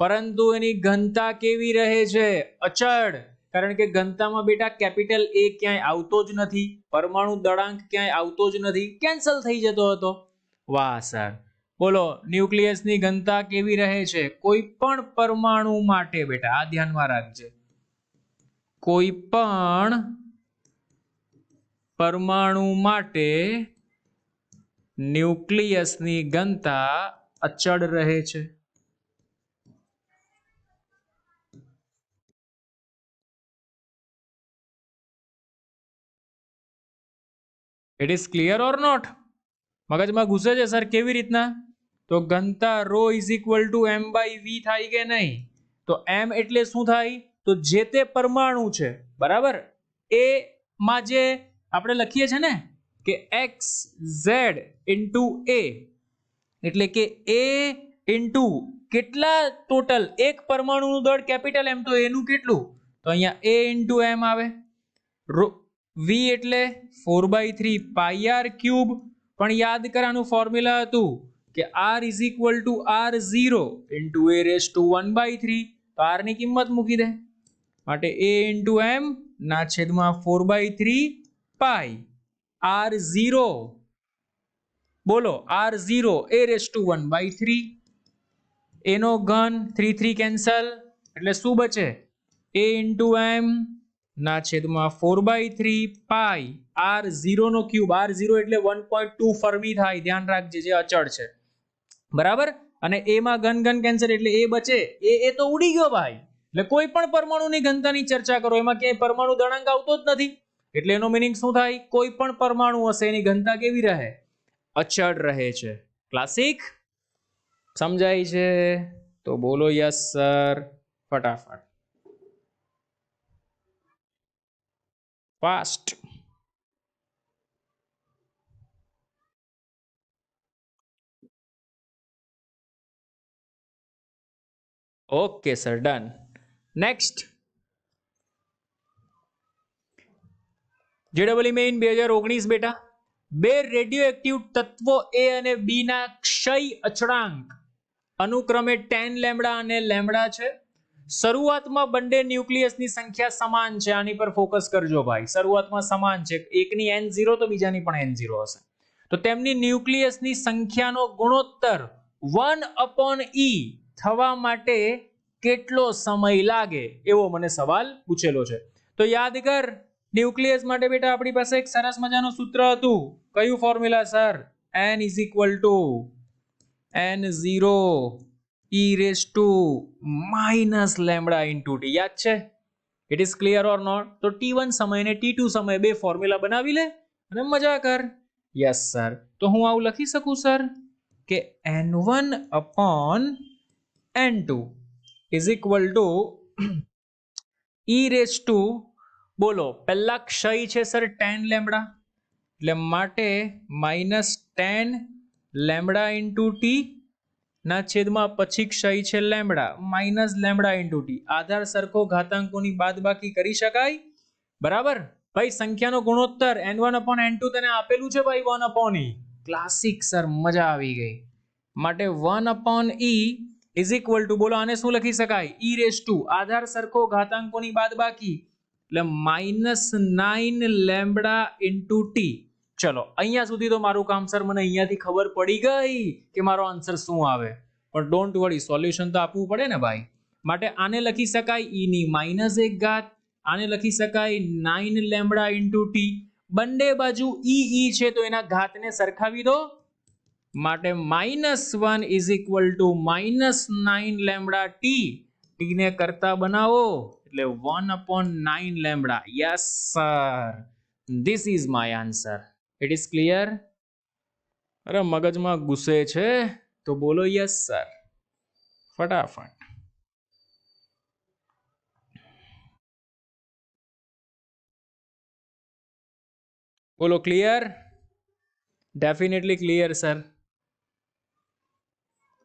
પરંતુ એની ઘનતા કેવી રહે છે? અચળ. કારણ કે ઘનતામાં બેટા કેપિટલ A ક્યાંય આવતો જ નથી, પરમાણુ દળાંક ક્યાંય આવતો જ નથી, કેન્સલ થઈ જતો હતો. વાહ સર, બોલો ન્યુક્લિયસની ઘનતા કેવી રહે છે કોઈ પણ પરમાણુ માટે? બેટા આ ધ્યાનમાં રાખજે, કોઈ પણ પરમાણુ માટે ન્યુક્લિયસની ઘનતા અચળ રહે છે. It is clear or not? મગજમાં ઘૂસે છે સર કેવી રીતના? તો ઘનતા rho is equal to M by V થાય કે નહીં? તો એમ એટલે શું થાય? તો જે તે પરમાણુ છે બરાબર એ માં જે આપણે લખીએ છે ને કે x z ઇન્ટુ a એટલે કે a ઇન્ટુ કેટલા ટોટલ એક પરમાણુનું દળ કેપિટલ એમ તો એનું કેટલું? તો અહીંયા a ઇન્ટુ એમ આવે. v એટલે 4/3 પાઈ આર ક્યુબ. પણ યાદ કરવાનું ફોર્મ્યુલા હતું કે r is equal to r0 into a raise to 1/3. તો r ની કિંમત મૂકી દે માટે a ઇન્ટુ m ના છેદમાં 4/3 પાઈ r0. બોલો r0 a રેઝ ટુ 1/3 એનો ઘન 3 3 કેન્સલ એટલે શું બચે? a ઇન્ટુ m ના છેદમાં 4/3 પાઈ r0 નો ક્યુબ. r0 એટલે 1.2 ફર્મી થાય, ધ્યાન રાખજે, જે અચળ છે બરાબર. અને a માં ઘન ઘન કેન્સલ એટલે a બચે. એ તો ઉડી ગયો ભાઈ. એટલે કોઈ પણ પરમાણુની ઘનતાની ચર્ચા કરો એમાં ક્યાંય પરમાણુ દળાંક આવતો જ નથી. એટલે એનો મીનિંગ શું થાય? કોઈ પણ પરમાણુ હશે એની ઘનતા કેવી રહે? અચળ રહે છે. ક્લાસિક સમજાય છે? તો બોલો યસ સર ફટાફટ, fast. Okay sir, done. Next જેડબલઈ મેઇન 2019 બેટા. બે રેડિયો એક્ટિવ તત્વો એ અને બી ના ક્ષય અચળાંક અનુક્રમે 10 લેમ્બડા અને લેમ્બડા છે. શરૂઆતમાં બંને ન્યુક્લિયસની સંખ્યા સમાન છે. આની પર ફોકસ કરજો ભાઈ. શરૂઆતમાં સમાન છે, એકની n0 તો બીજાની પણ n0 હશે. તો તેમની ન્યુક્લિયસની સંખ્યાનો ગુણોત્તર 1/e થવા માટે કેટલો સમય લાગે એવો મને સવાલ પૂછેલો છે. તો યાદ કર, ન્યુક્લિયસ માટે બેટા આપણી પાસે એક સરસ મજાનું સૂત્ર હતું. કયું formula sir? n is equal to n0 e raise to minus lambda into T. યાદ છે? It is clear or not? તો t1 સમય ને t2 સમય બે ફોર્મ્યુલા બનાવી લે અને મજા કર. Yes sir. તો હું આવું લખી શકું સર કે n1 upon n2 is equal to e raised to, બોલો પહેલા ક્ષય છે સર 10 લેમ્બડા એટલે માટે -10 લેમ્બડા ઇન્ટુ ટી ના છેદમાં પછી ક્ષય છે lambda minus lambda into T. આધાર સરખો ઘાતાંકોની બાદબાકી કરી શકાય બરાબર. ભાઈ સંખ્યાનો ગુણોત્તર n1 upon n2 તને આપેલું છે ભાઈ 1 upon e. ક્લાસિક સર, મજા આવી ગઈ. માટે 1 upon e is equal to, બોલો આને શું લખી શકાય? e raised to આધાર સરખો ઘાતાંકોની બાદબાકી એટલે -9 લેમ્બડા ઇન્ટુ ટી. ચલો અહીંયા સુધી તો મારું કામ સર, મને અહીંયાથી ખબર પડી ગઈ કે મારો આન્સર શું આવે. પણ ડોન્ટ વરી, સોલ્યુશન તો આપવું પડે ને ભાઈ. માટે આને લખી શકાય e ની -1 ઘાત, આને લખી શકાય 9 લેમ્બડા ઇન્ટુ ટી. બંને બાજુ e છે તો એના ઘાતને સરખાવી દો માટે -1 is equal two -9 lambda T. T ને કરતા બનાવો એટલે 1/9 lambda. Yes sir, this is my answer. It is clear? અરે મગજમાં ઘૂસે છે તો બોલો યસ સર ફટાફટ. બોલો clear? Definitely clear sir.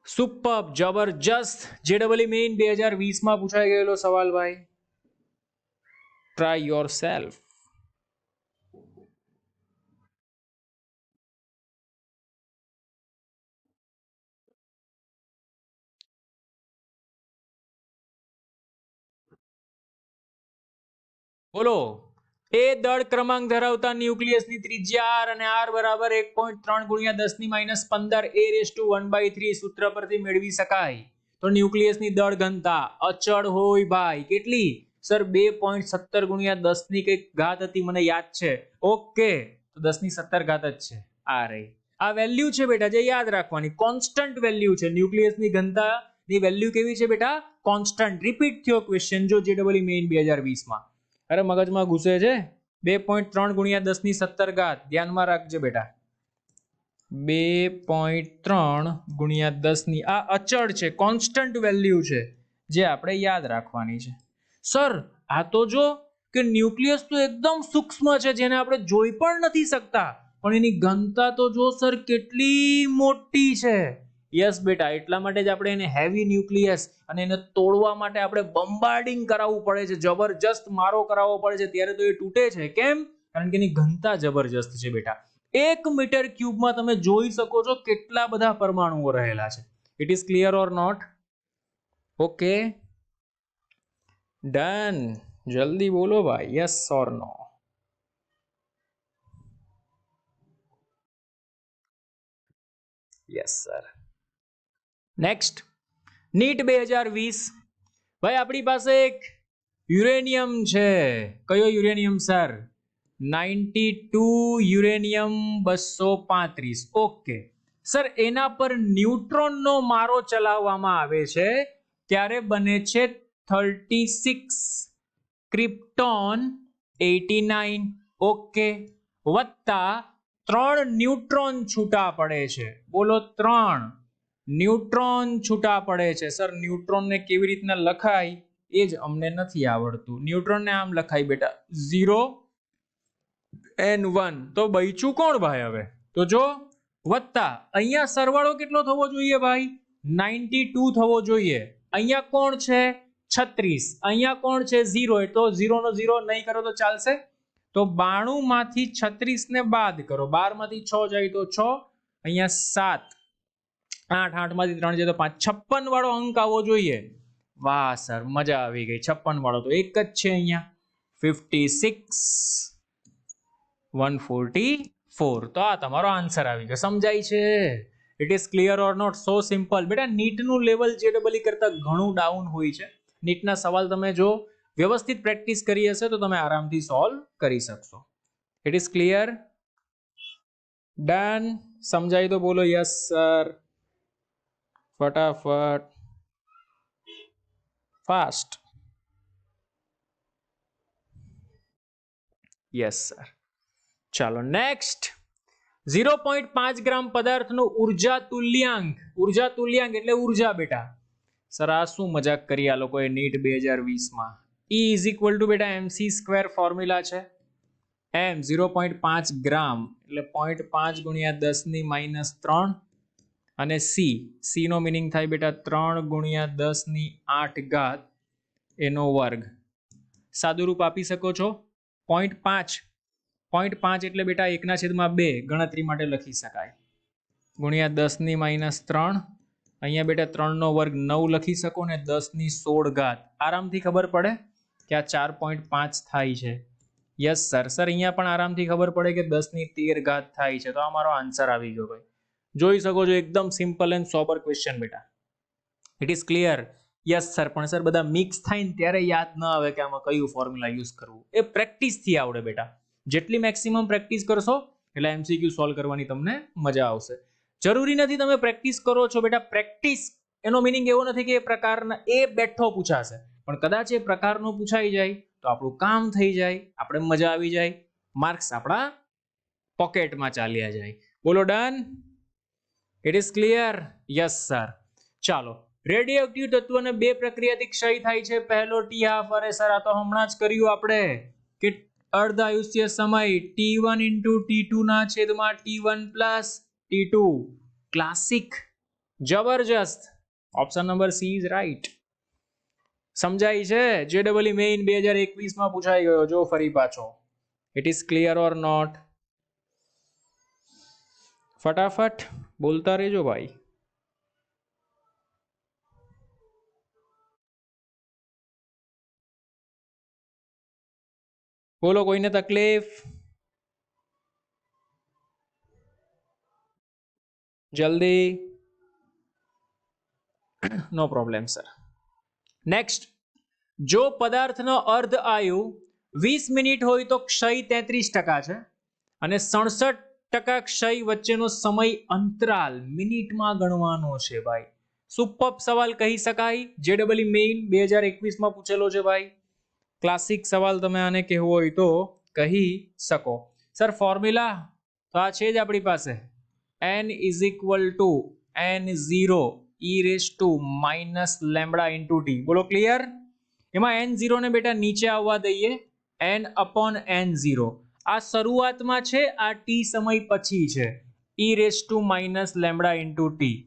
Super, જબરજસ્ત. જેડબલઈ મેઇન 2020 માં પૂછાઈ ગયેલો સવાલ ભાઈ. Try your self. બોલો એ દળ ક્રમાંક ધરાવતા ન્યુક્લિયસની ત્રિજ્યા r અને r બરાબર 1.3 ગુણ્યા 10 ની -15 a⁻1/3 સૂત્ર પરથી મેળવી શકાય. તો ન્યુક્લિયસની દળ ઘનતા અચળ હોય ભાઈ, કેટલી સર 2.17 ગુણ્યા 10 ની કઈક ઘાત હતી, મને યાદ છે. ઓકે, તો 10 ની 17 ઘાત જ છે આ રહી. આ વેલ્યુ છે બેટા જે યાદ રાખવાની, કોન્સ્ટન્ટ વેલ્યુ છે. ન્યુક્લિયસની ઘનતા ની વેલ્યુ કેવી છે બેટા? કોન્સ્ટન્ટ. રિપીટ થયો ક્વેશ્ચન જો JEE મેઇન 2020 માં. અરે મગજમાં ઘૂસે છે. 2.3 ગુણ્યા 10 ની 17 ઘાત ધ્યાનમાં રાખજે બેટા. 2.3 ગુણ્યા 10 ની આ અચળ છે, કોન્સ્ટન્ટ વેલ્યુ છે જે આપણે યાદ રાખવાની છે. સર આ તો જો કે ન્યુક્લિયસ તો એકદમ સૂક્ષ્મ છે જેને આપણે જોઈ પણ નથી શકતા, પણ એની ઘનતા તો જો સર કેટલી મોટી છે. યસ બેટા, એટલા માટે જ આપણે એને હેવી ન્યુક્લિયસ અને એને તોડવા માટે આપણે બોમ્બાર્ડિંગ કરાવવું પડે છે, જબરજસ્ત મારો કરાવવો પડે છે, ત્યારે તો એ તૂટે છે. કેમ? કારણ કે એની ઘનતા જબરજસ્ત છે બેટા. 1 મીટર ક્યુબમાં તમે જોઈ શકો છો કેટલા બધા પરમાણુઓ રહેલા છે. It is clear or not? Okay done. જલ્દી બોલો ભાઈ, yes or no? Yes sir. Next NEET 2020. ભાઈ આપણી પાસે એક યુરેનિયમ છે. કયો uranium sir? 92 uranium 235. Okay sir, એના પર ન્યુટ્રોનનો મારો ચલાવવામાં આવે છે ત્યારે બને છે 36 ક્રિપ્ટોન 89. ઓકે, વત્તા 3 ન્યુટ્રોન છૂટા પડે છે. બોલો, 3 ન્યુટ્રોન છૂટા પડે છે. સર ન્યુટ્રોનને કેવી રીતના લખાય એ જ અમને નથી આવડતું. ન્યુટ્રોનને આમ લખાય બેટા 0n1. તો બચ્યું કોણ ભાઈ હવે? તો જો વત્તા અહીંયા સરવાળો કેટલો થવો જોઈએ ભાઈ? 92 થવો જોઈએ. અહીંયા કોણ છે? 36. અહીંયા કોણ છે? 0. તો 0 નો 0 નહીં કરો તો ચાલશે. તો 92 માંથી 36 ને બાદ કરો. 12 માંથી 6 જાય તો 6, અહીંયા 7, 8, 8 માંથી 3 જાય તો 5. 56 વાળો અંક આવવો જોઈએ. વાહ સર, મજા આવી ગઈ. 56 વાળો તો એક જ છે અહીંયા, 56 144. તો આ તમારો આન્સર આવી ગયો. સમજાય છે? It is clear or not? So simple બેટા. નીટનું લેવલ JEE કરતા ઘણું ડાઉન હોય છે. નીટના સવાલ તમે જો વ્યવસ્થિત પ્રેક્ટિસ કરી હશે તો તમે આરામથી સોલ્વ કરી શકશો. It is clear? ડન. સમજાય તો બોલો યસ સર. ફટાફટ, ફાસ્ટ. Yes sir. ચાલો નેક્સ્ટ. 0.5 ગ્રામ પદાર્થનો ઉર્જા તુલ્યાંક. ઉર્જા તુલ્યાંક એટલે ઉર્જા બેટા. સર આ શું મજાક કરી આ લોકોએ નીટ 2020 માં? E ઇઝ ઇક્વલ ટુ બેટા mc² ફોર્મ્યુલા છે. m 0.5 ગ્રામ એટલે 0.5 ગુણ્યા 10 ની -3 અને c નો મીનિંગ થાય બેટા 3 ગુણ્યા 10 ની 8 ઘાત એનો વર્ગ. સાદું રૂપ આપી શકો છો. 0.5 એટલે બેટા 1/2 ગણતરી માટે લખી શકાય, ગુણ્યા 10 ની -3. અહીંયા બેટા 3 નો વર્ગ 9 લખી શકો ને 10 ની 16 ઘાત. આરામથી ખબર પડે કે આ 4.5 થાય છે. Yes sir. સર અહીંયા પણ આરામથી ખબર પડે કે 10 ની 13 ઘાત થાય છે. તો આ મારો આન્સર આવી ગયો ભાઈ. જોઈ શકો છો એકદમ સિમ્પલ એન્ડ સોબર ક્વેશ્ચન બેટા. It is clear? Yes sir. પણ સર બધા મિક્સ થાય ને ત્યારે યાદ ન આવે કે આમાં કયું ફોર્મ્યુલા યુઝ કરવું. એ પ્રેક્ટિસથી આવડે બેટા. જેટલી મેક્સિમમ પ્રેક્ટિસ કરશો એટલે MCQ સોલ્વ કરવાની તમને મજા આવશે. જરૂરી નથી તમે પ્રેક્ટિસ કરો છો બેટા. પ્રેક્ટિસ એનો મીનિંગ એવો નથી કે એ પ્રકારના એ બેઠો પૂછાશે, પણ કદાચ એ પ્રકારનો પૂછાઈ જાય તો આપણું કામ થઈ જાય, આપણે મજા આવી જાય, માર્ક્સ આપણા પોકેટમાં ચાલ્યા જાય. બોલો done. It is clear? Yes sir. ચાલો, રેડિયોએક્ટિવ તત્વને બે પ્રક્રિયાથી ક્ષય થાય છે. પહેલો ટી હાફ. અરે સર આ તો હમણાં જ કર્યું આપણે કે અર્ધ આયુષ્ય સમય T1 * T2 ના છેદમાં T1 + T2. ક્લાસિક, જબરજસ્ત. Option number C is right. સમજાય છે? JEE મેઇન 2021 માં પૂછાઈ ગયો જો ફરી પાછો. It is clear or not? ફટાફટ બોલતા રહેજો ભાઈ. બોલો કોઈને તકલીફ? જલ્દી. નો પ્રોબ્લેમ સર. નેક્સ્ટ, જો પદાર્થનો અર્ધ આયુ 20 મિનિટ હોય તો ક્ષય 33% છે અને 67% ક્ષય વચ્ચેનો સમય અંતરાલ મિનિટમાં ગણવાનો છે ભાઈ. સુપર સવાલ કહી શકાય. જેડબલઈ મેઇન 2021 માં પૂછેલો છે ભાઈ. ક્લાસિક સવાલ તમે આને કહેવો હોય તો કહી શકો. સર ફોર્મ્યુલા તો આ છે જ આપણી પાસે. n is equal to n0 e raise two minus lambda into T. બોલો ક્લિયર? એમાં n0 ને બેટા નીચે આવવા દઈએ, n અપોન n0. આ શરૂઆતમાં છે, આ t સમય પછી છે, e raise two minus lambda into T.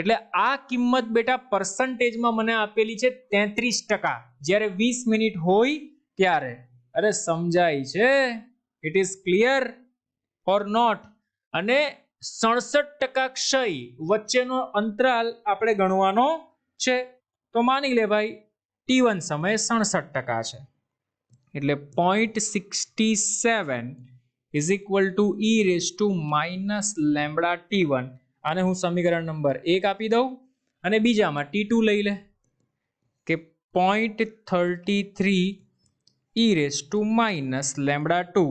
એટલે આ કિંમત બેટા પર્સન્ટેજમાં મને આપેલી છે 33%, જ્યારે 20 મિનિટ હોય ત્યારે. અરે સમજાય છે? It is clear or not? અને 67% ક્ષય વચ્ચેનો અંતરાલ આપણે ગણવાનો છે. તો માની લે ભાઈ t1 સમયે 67% છે, એટલે 0.67 is equal two e raise two minus lambda t1. આને હું સમીકરણ નંબર 1 આપી દઉં અને બીજામાં t2 લઈ લે કે 0.33 e raise two minus lambda 2.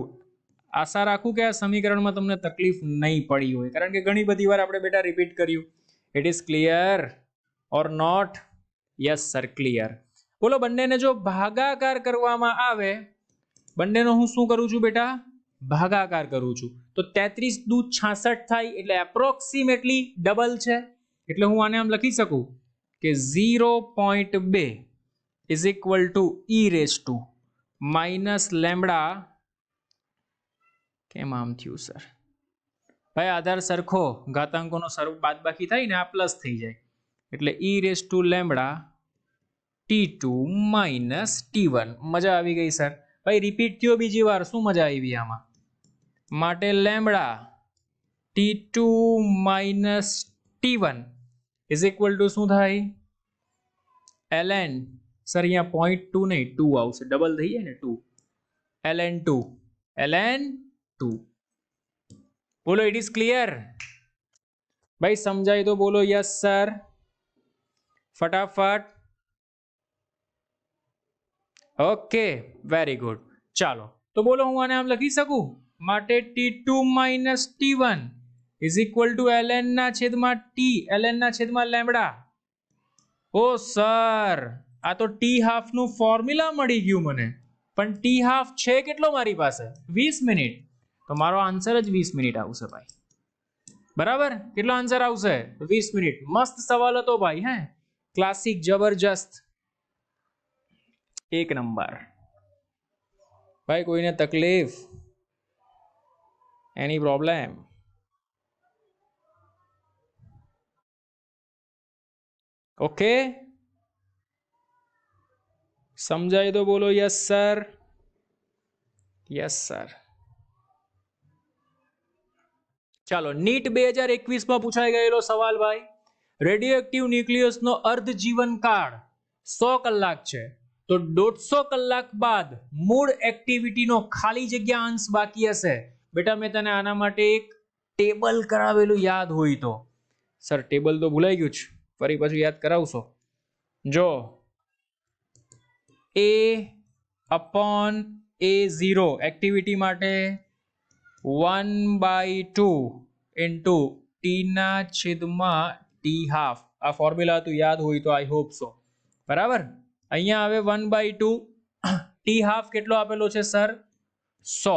આશા રાખું કે આ સમીકરણમાં તમને તકલીફ નહીં પડી હોય, કારણ કે ઘણી બધી વાર આપણે બેટા રિપીટ કર્યું. It is clear or not? Yes sir, clear. બોલો બંનેને જો ભાગાકાર કરવામાં આવે, બંનેનો હું શું કરું છું બેટા? ભાગાકાર કરું છું. તો 33 દુ 66 થાય, એટલે એપ્રોક્સિમેટલી ડબલ છે. એટલે હું આને આમ લખી શકું કે 0.2 is equal two e raise two minus lambda. કેમ આમ થયું સર? ભાઈ આધાર સરખો, ઘાતાંકોનો સ્વરૂપ બાદબાકી થાય ને આ પ્લસ થઈ જાય, એટલે e raise to lambda t2 minus t1. મજા આવી ગઈ સર? ભાઈ રિપીટ થયો બીજી વાર, શું મજા આવી આમાં? માટે lambda t2 minus t1 is equal two શું થાય? ln. સર અહીંયા 0.2 નહીં 2 આવશે, ડબલ થઈ જાય ને 2. ln2. બોલો ઇટ ઇઝ ક્લિયર? ભાઈ સમજાય તો બોલો યસ સર, ફટાફટ. Okay, very good. ચાલો તો બોલો હું આને આમ લખી શકું, માટે t2 minus t1 is equal two ln ના છેદમાં t, ln ના છેદમાં લેમ્બડા. ઓ સર, આ તો t હાફ નું ફોર્મ્યુલા મળી ગયું મને, પણ t હાફ છે કેટલો મારી પાસે? 20 મિનિટ. તો મારો આન્સર જ 20 મિનિટ આવશે ભાઈ. બરાબર? કેટલો આન્સર આવશે? 20 મિનિટ. મસ્ત સવાલ હતો ભાઈ. હે, ક્લાસિક, જબરજસ્ત, એક નંબર. ભાઈ કોઈને તકલીફ? એની પ્રોબ્લેમ? ઓકે, સમજાય તો બોલો યસ સર. Yes sir. ચાલો, નીટ 2021 માં પૂછાઈ ગયેલો સવાલ ભાઈ. રેડિયો એક્ટિવ ન્યુક્લિયસનો અર્ધ જીવનકાળ 100 કલાક છે, તો 150 કલાક બાદ મૂળ એક્ટિવિટીનો ખાલી જગ્યા અંશ બાકી હશે. બેટા મેં તને આના માટે એક ટેબલ કરાવેલું યાદ હોય તો. સર ટેબલ તો ભૂલાઈ ગયું છે, ફરી પાછું યાદ કરાવશો? જો a અપોન a0 એક્ટિવિટી માટે 1/2 ઇન્ટુ t ના છેદમાં t હાફ. આ ફોર્મ્યુલા તો યાદ હોય તો આઈ હોપ સો. બરાબર? અહીંયા આવે 1/2, t હાફ કેટલો આપેલો છે સર? 100.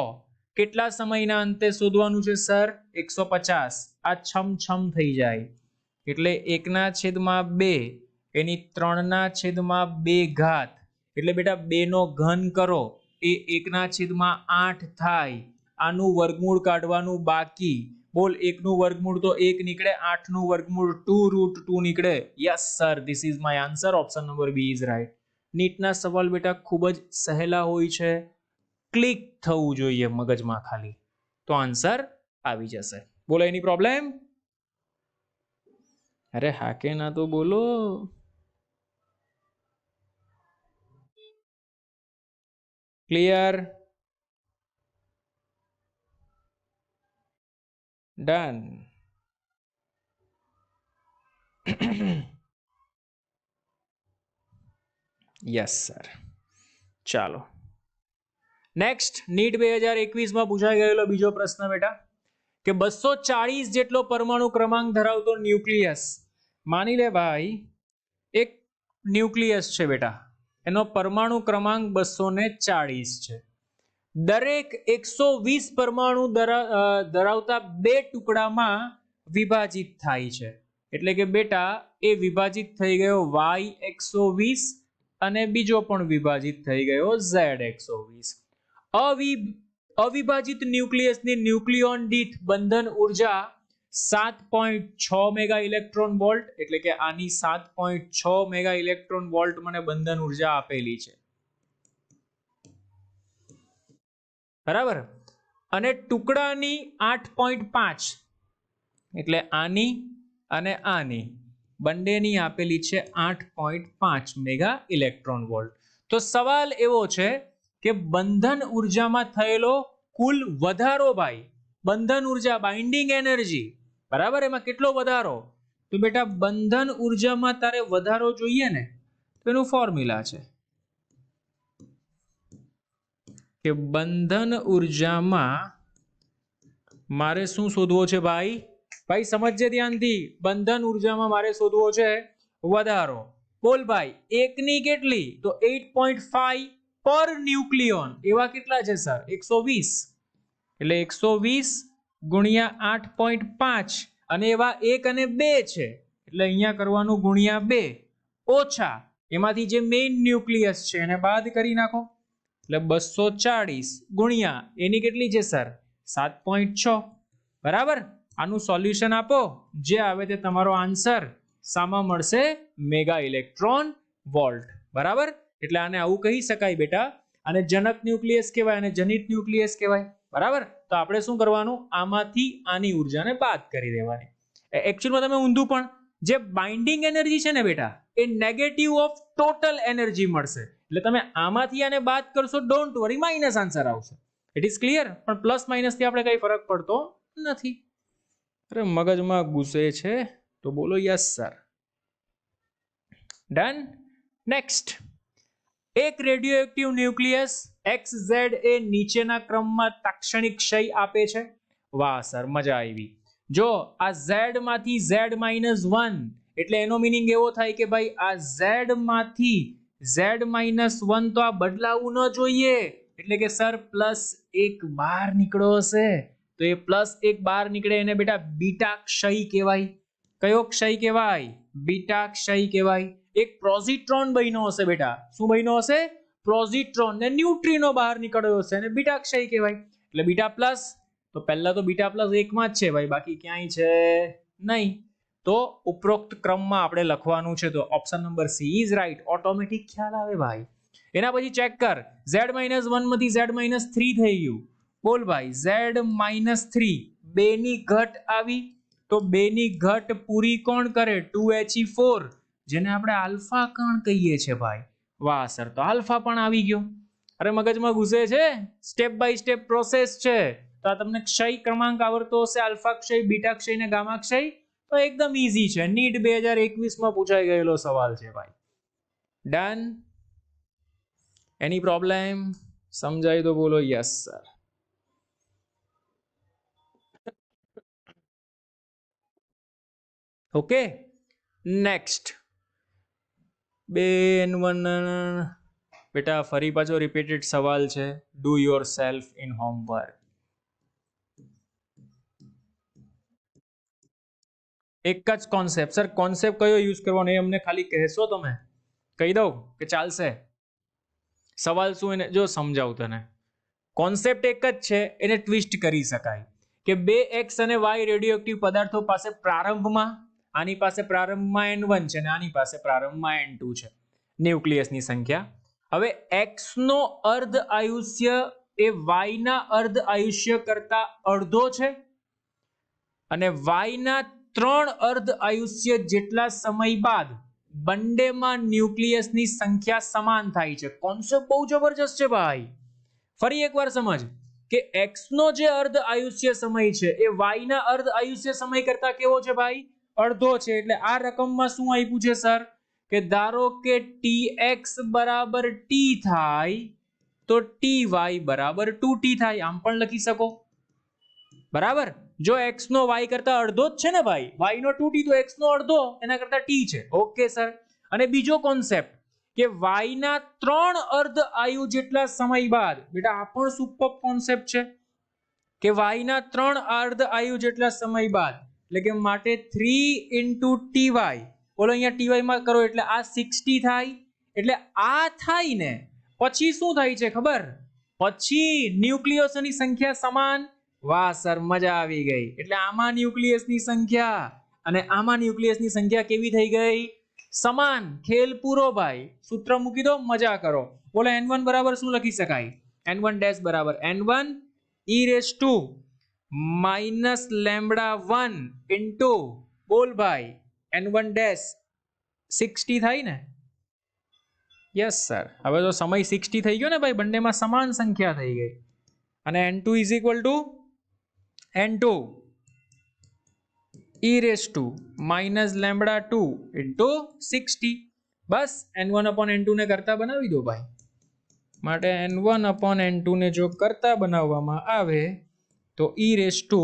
કેટલા સમયના અંતે શોધવાનું છે સર? 150. આ છમ થઈ જાય, એટલે 1/2 એની 3/2 ઘાત, એટલે બેટા 2 નો ઘન કરો એ 1/8 થાય. આનું વર્ગમૂળ કાઢવાનું બાકી. બોલ, 1 નું વર્ગમૂળ તો 1 નીકળે, 8 નું વર્ગમૂળ 2√2 નીકળે. Yes sir, this is my answer. Option number B is right. નીટના સવાલ બેટા ખૂબ જ સહેલા હોય છે, ક્લિક થવું જોઈએ મગજમાં ખાલી, તો આન્સર આવી જશે. બોલો એની પ્રોબ્લેમ? અરે હા કે ના તો બોલો. ક્લિયર? ડન. Yes sir. ચાલો નેક્સ્ટ નીટ 2021 માં પૂછાઈ ગયેલો બીજો પ્રશ્ન બેટા કે 240 જેટલો પરમાણુ ક્રમાંક ધરાવતો ન્યુક્લિયસ, માની લે ભાઈ એક ન્યુક્લિયસ છે બેટા, એનો પરમાણુ ક્રમાંક 240 છે. દરેક 120 પરમાણુ ધરાવતા બે ટુકડામાં વિભાજિત થાય છે. એટલે કે બેટા એ વિભાજિત થઈ ગયો Y120 અને બીજો પણ વિભાજિત થઈ ગયો Z120. અવિભાજિત ન્યુક્લિયસની ન્યુક્લિયોન દીઠ બંધન ઉર્જા 7.6 મેગા ઇલેક્ટ્રોન વોલ્ટ, એટલે કે આની 7.6 મેગા ઇલેક્ટ્રોન વોલ્ટ મને બંધન ઉર્જા આપેલી છે, બરાબર. અને ટુકડાની 8.5, એટલે આની અને આની બંનેની આપેલી છે 8.5 મેગા ઇલેક્ટ્રોન વોલ્ટ. તો સવાલ એવો છે કે બંધન ઉર્જામાં થયેલો કુલ વધારો ભાઈ, બંધન ઉર્જા બાઇન્ડિંગ એનર્જી, બરાબર, એમાં કેટલો વધારો? તો બેટા બંધન ઉર્જામાં તારે વધારો જોઈએ ને, તો એનું ફોર્મ્યુલા છે કે બંધન ઉર્જામાં મારે શું શોધવો છે ભાઈ? ભાઈ સમજજે ધ્યાનથી, બંધન ઉર્જામાં મારે શોધવો છે વધારો. બોલ ભાઈ એકની કેટલી? તો 8.5 પર ન્યુક્લિયોન. એવા કેટલા છે સર? 120. એટલે 120 ગુણ્યા 8.5 અને એવા 1 અને 2 છે, એટલે અહીંયા કરવાનું ગુણ્યા 2 ઓછા એમાંથી જે મેઇન ન્યુક્લિયસ છે એને બાદ કરી નાખો, એટલે 240 ગુણ્યા એની કેટલી છે સર? 7.6. બરાબર. આનું સોલ્યુશન આપો, જે આવે તે તમારો આન્સર સામા મળશે મેગા ઇલેક્ટ્રોન વોલ્ટ. બરાબર. એટલે આને આવું કહી શકાય બેટા, અને જનક ન્યુક્લિયસ કહેવાય અને જનિત ન્યુક્લિયસ કહેવાય. બરાબર. તો આપણે શું કરવાનું? આમાંથી આની ઉર્જાને બાદ કરી દેવાની. એકચ્યુઅલમાં તમે ઊંધું પણ, જે બાઇન્ડિંગ એનર્જી છે ને બેટા, એ નેગેટિવ ઓફ ટોટલ એનર્જી મળશે. એટલે તમે આમાંથી આને બાદ કરશો, ડોન્ટ વરી, માઇનસ આન્સર આવશે. It is clear. પણ પ્લસ માઇનસ થી આપણે કઈ ફરક પડતો નથી. અરે મગજમાં ઘૂસે છે તો બોલો યસ સર. ડન. નેક્સ્ટ, એક રેડિયોએક્ટિવ ન્યુક્લિયસ XZ એ નીચેના ક્રમમાં તાક્ષણિક ક્ષય આપે છે. વાહ સર, મજા આવી. જો આ Z માંથી Z-1, એટલે એનો મીનિંગ એવો થાય કે ભાઈ આ Z માંથી Z-1 તો આ બદલાવું ન જોઈએ, એટલે કે સર +1 બહાર નીકળ્યો હશે, તો એ +1 બહાર નીકળે એને બેટા બીટા ક્ષય કહેવાય. કયો ક્ષય કહેવાય? બીટા ક્ષય કહેવાય. એક પોઝિટ્રોન બન્યો હશે બેટા. શું બન્યો હશે? પોઝિટ્રોન. ને ન્યુટ્રિનો બહાર નીકળ્યો હશે અને બીટા ક્ષય કહેવાય. એટલે બીટા પ્લસ, તો પહેલા તો બીટા પ્લસ 1 માં જ છે ભાઈ, બાકી ક્યાંય છે નહીં. તો ઉપરોક્ત ક્રમમાં આપણે લખવાનું છે, તો option number C is right. Automatic ખ્યાલ આવે ભાઈ. એના પછી ચેક કર, Z-1 માંથી Z-3 થઈ ગયું. બોલ ભાઈ Z-3 2 ની ઘટ આવી, તો 2 ની ઘટ પૂરી કોણ કરે? 2He4, જેને આપણે આલ્ફા કણ કહીએ છીએ ભાઈ. વાહ સર, તો આલ્ફા પણ આવી ગયો. અરે મગજમાં ઘૂસે છે, સ્ટેપ બાય સ્ટેપ પ્રોસેસ છે. તો આ તમને ક્ષય ક્રમાંક આવડતો હશે, આલ્ફા ક્ષય, બીટા ક્ષય ને ગામા ક્ષય, તો એકદમ ઈઝી છે. નીટ 2021 માં પૂછાઈ ગયેલો સવાલ છે ભાઈ. ડન. એની પ્રોબ્લેમ સમજાય તો બોલો યસ સર. ઓકે. નેક્સ્ટ, બેટા ફરી પાછો રિપીટેડ સવાલ છે. Do your self in homework. એક જ કોન્સેપ્ટ. સર કોન્સેપ્ટ કયો યુઝ કરવાનો એ અમને ખાલી કહેશો? તમે કહી દઉં કે ચાલશે? સવાલ શું એને જો સમજાવું તને. કોન્સેપ્ટ એક જ છે, એને ટ્વિસ્ટ કરી શકાય કે બે X અને Y રેડિયોએક્ટિવ પદાર્થો પાસે પ્રારંભમાં, આની પાસે પ્રારંભમાં N1 છે અને આની પાસે પ્રારંભમાં N2 છે ન્યુક્લિયસની સંખ્યા. હવે X નો અર્ધ આયુષ્ય એ Y ના અર્ધ આયુષ્ય કરતા અડધો છે અને Y ના 3 અર્ધ આયુષ્ય જેટલા સમય બાદ બંનેમાં ન્યુક્લિયસની સંખ્યા સમાન થાય છે. કોન્સેપ્ટ બહુ જબરજસ્ત છે ભાઈ. ફરી એકવાર સમજ. કે x નો જે અર્ધ આયુષ્ય સમય છે એ y ના અર્ધ આયુષ્ય સમય કરતા કેવો છે ભાઈ? અડધો છે. એટલે આ રકમમાં શું આપ્યું છે સર? કે ધારો કે tx બરાબર t થાય તો ty બરાબર 2t થાય. આમ પણ લખી શકો, બરાબર. જો x નો y કરતા અડધો જ છે ને ભાઈ, y નો 2t તો x નો અડધો એના કરતા t છે. Okay sir. અને બીજો કોન્સેપ્ટ કે y ના 3 અર્ધ આયુ જેટલા સમય બાદ, બેટા આ પણ સુપર કોન્સેપ્ટ છે કે y ના 3 અર્ધ આયુ જેટલા સમય બાદ, એટલે કે માટે 3 ty, બોલો અહીંયા ty માં કરો એટલે આ 60 થાય. એટલે આ થાય ને પછી શું થાય છે ખબર? પછી ન્યુક્લિયસની સંખ્યા સમાન. વાહ સર, મજા આવી ગઈ. એટલે આમાં ન્યુક્લિયસની સંખ્યા અને આમાં ન્યુક્લિયસની સંખ્યા કેવી થઈ ગઈ? સમાન. ખેલ પૂરો ભાઈ. સૂત્ર મૂકી દો, મજા કરો. બોલો n1 બરાબર શું લખી શકાય? n1 ડેશ બરાબર n1 e raise two minus lambda 1 into, બોલ ભાઈ, n1 ડેશ 60 થાય ને? Yes sir. હવે તો સમય 60 થઈ ગયો ને ભાઈ, બંનેમાં સમાન સંખ્યા થઈ ગઈ. અને n2 is equal two n2 e raise two minus lambda 2 into 60. Bus n1 upon n2 ને કરતા બનાવી દો ભાઈ. માટે n1 અપોન n2 ને જો કરતા બનાવવામાં આવે તો e raise two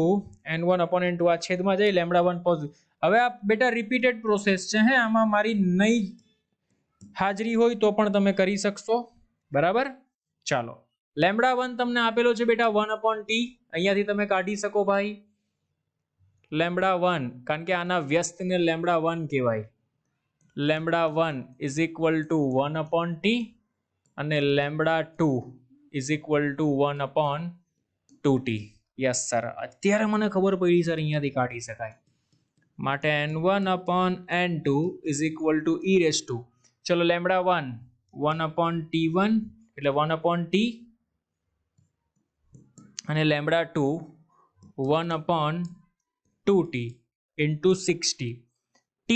n1 upon n2 આ છેદમાં જઈ લેમ્બડા 1 પોઝિટિવ. હવે આ બેટા રિપીટેડ પ્રોસેસ છે હે, આમાં મારી નહીં હાજરી હોય તો પણ તમે કરી શકશો, બરાબર. ચાલો, લેમ્બડા 1 તમને આપેલો છે બેટા 1 અપોન t, અહીંયાથી તમે કાઢી શકો ભાઈ લેમ્બડા 1, કારણ કે આના વ્યસ્તને લેમ્બડા 1 કહેવાય. Lambda 1 is equal to 1 upon t અને lambda 2 is equal to 1 upon 2t. Yes sir, અત્યારે મને ખબર પડી સર અહીંયાથી કાઢી શકાય. માટે n1 upon n2 is equal two e raise two, ચલો લેમ્બડા 1 1 અપોન t1 એટલે 1 અપોન t અને lambda 2 1 upon 2t into 60. t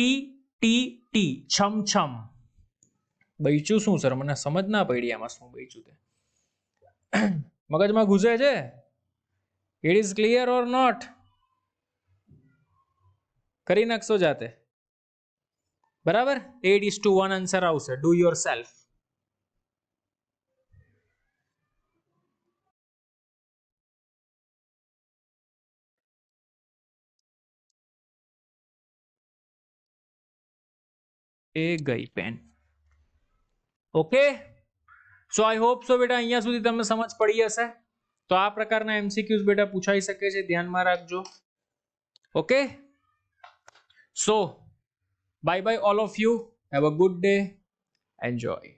t t છમ છમ બચ્યું શું સર? મને સમજ ના પડી આમાં શું બચ્યું તે. મગજમાં ઘૂસે છે? It is clear or not? કરી નાખશો જાતે, બરાબર. 8:1 આન્સર આવશે. Do your self. એ ગઈ pen. Okay, so I hope so બેટા અહીંયા સુધી તમને સમજ પડી હશે. તો આ પ્રકારના એમસીક્યુઝ બેટા પૂછાઈ શકે છે, ધ્યાનમાં રાખજો. Okay, so bye bye all of you, have a good day, enjoy.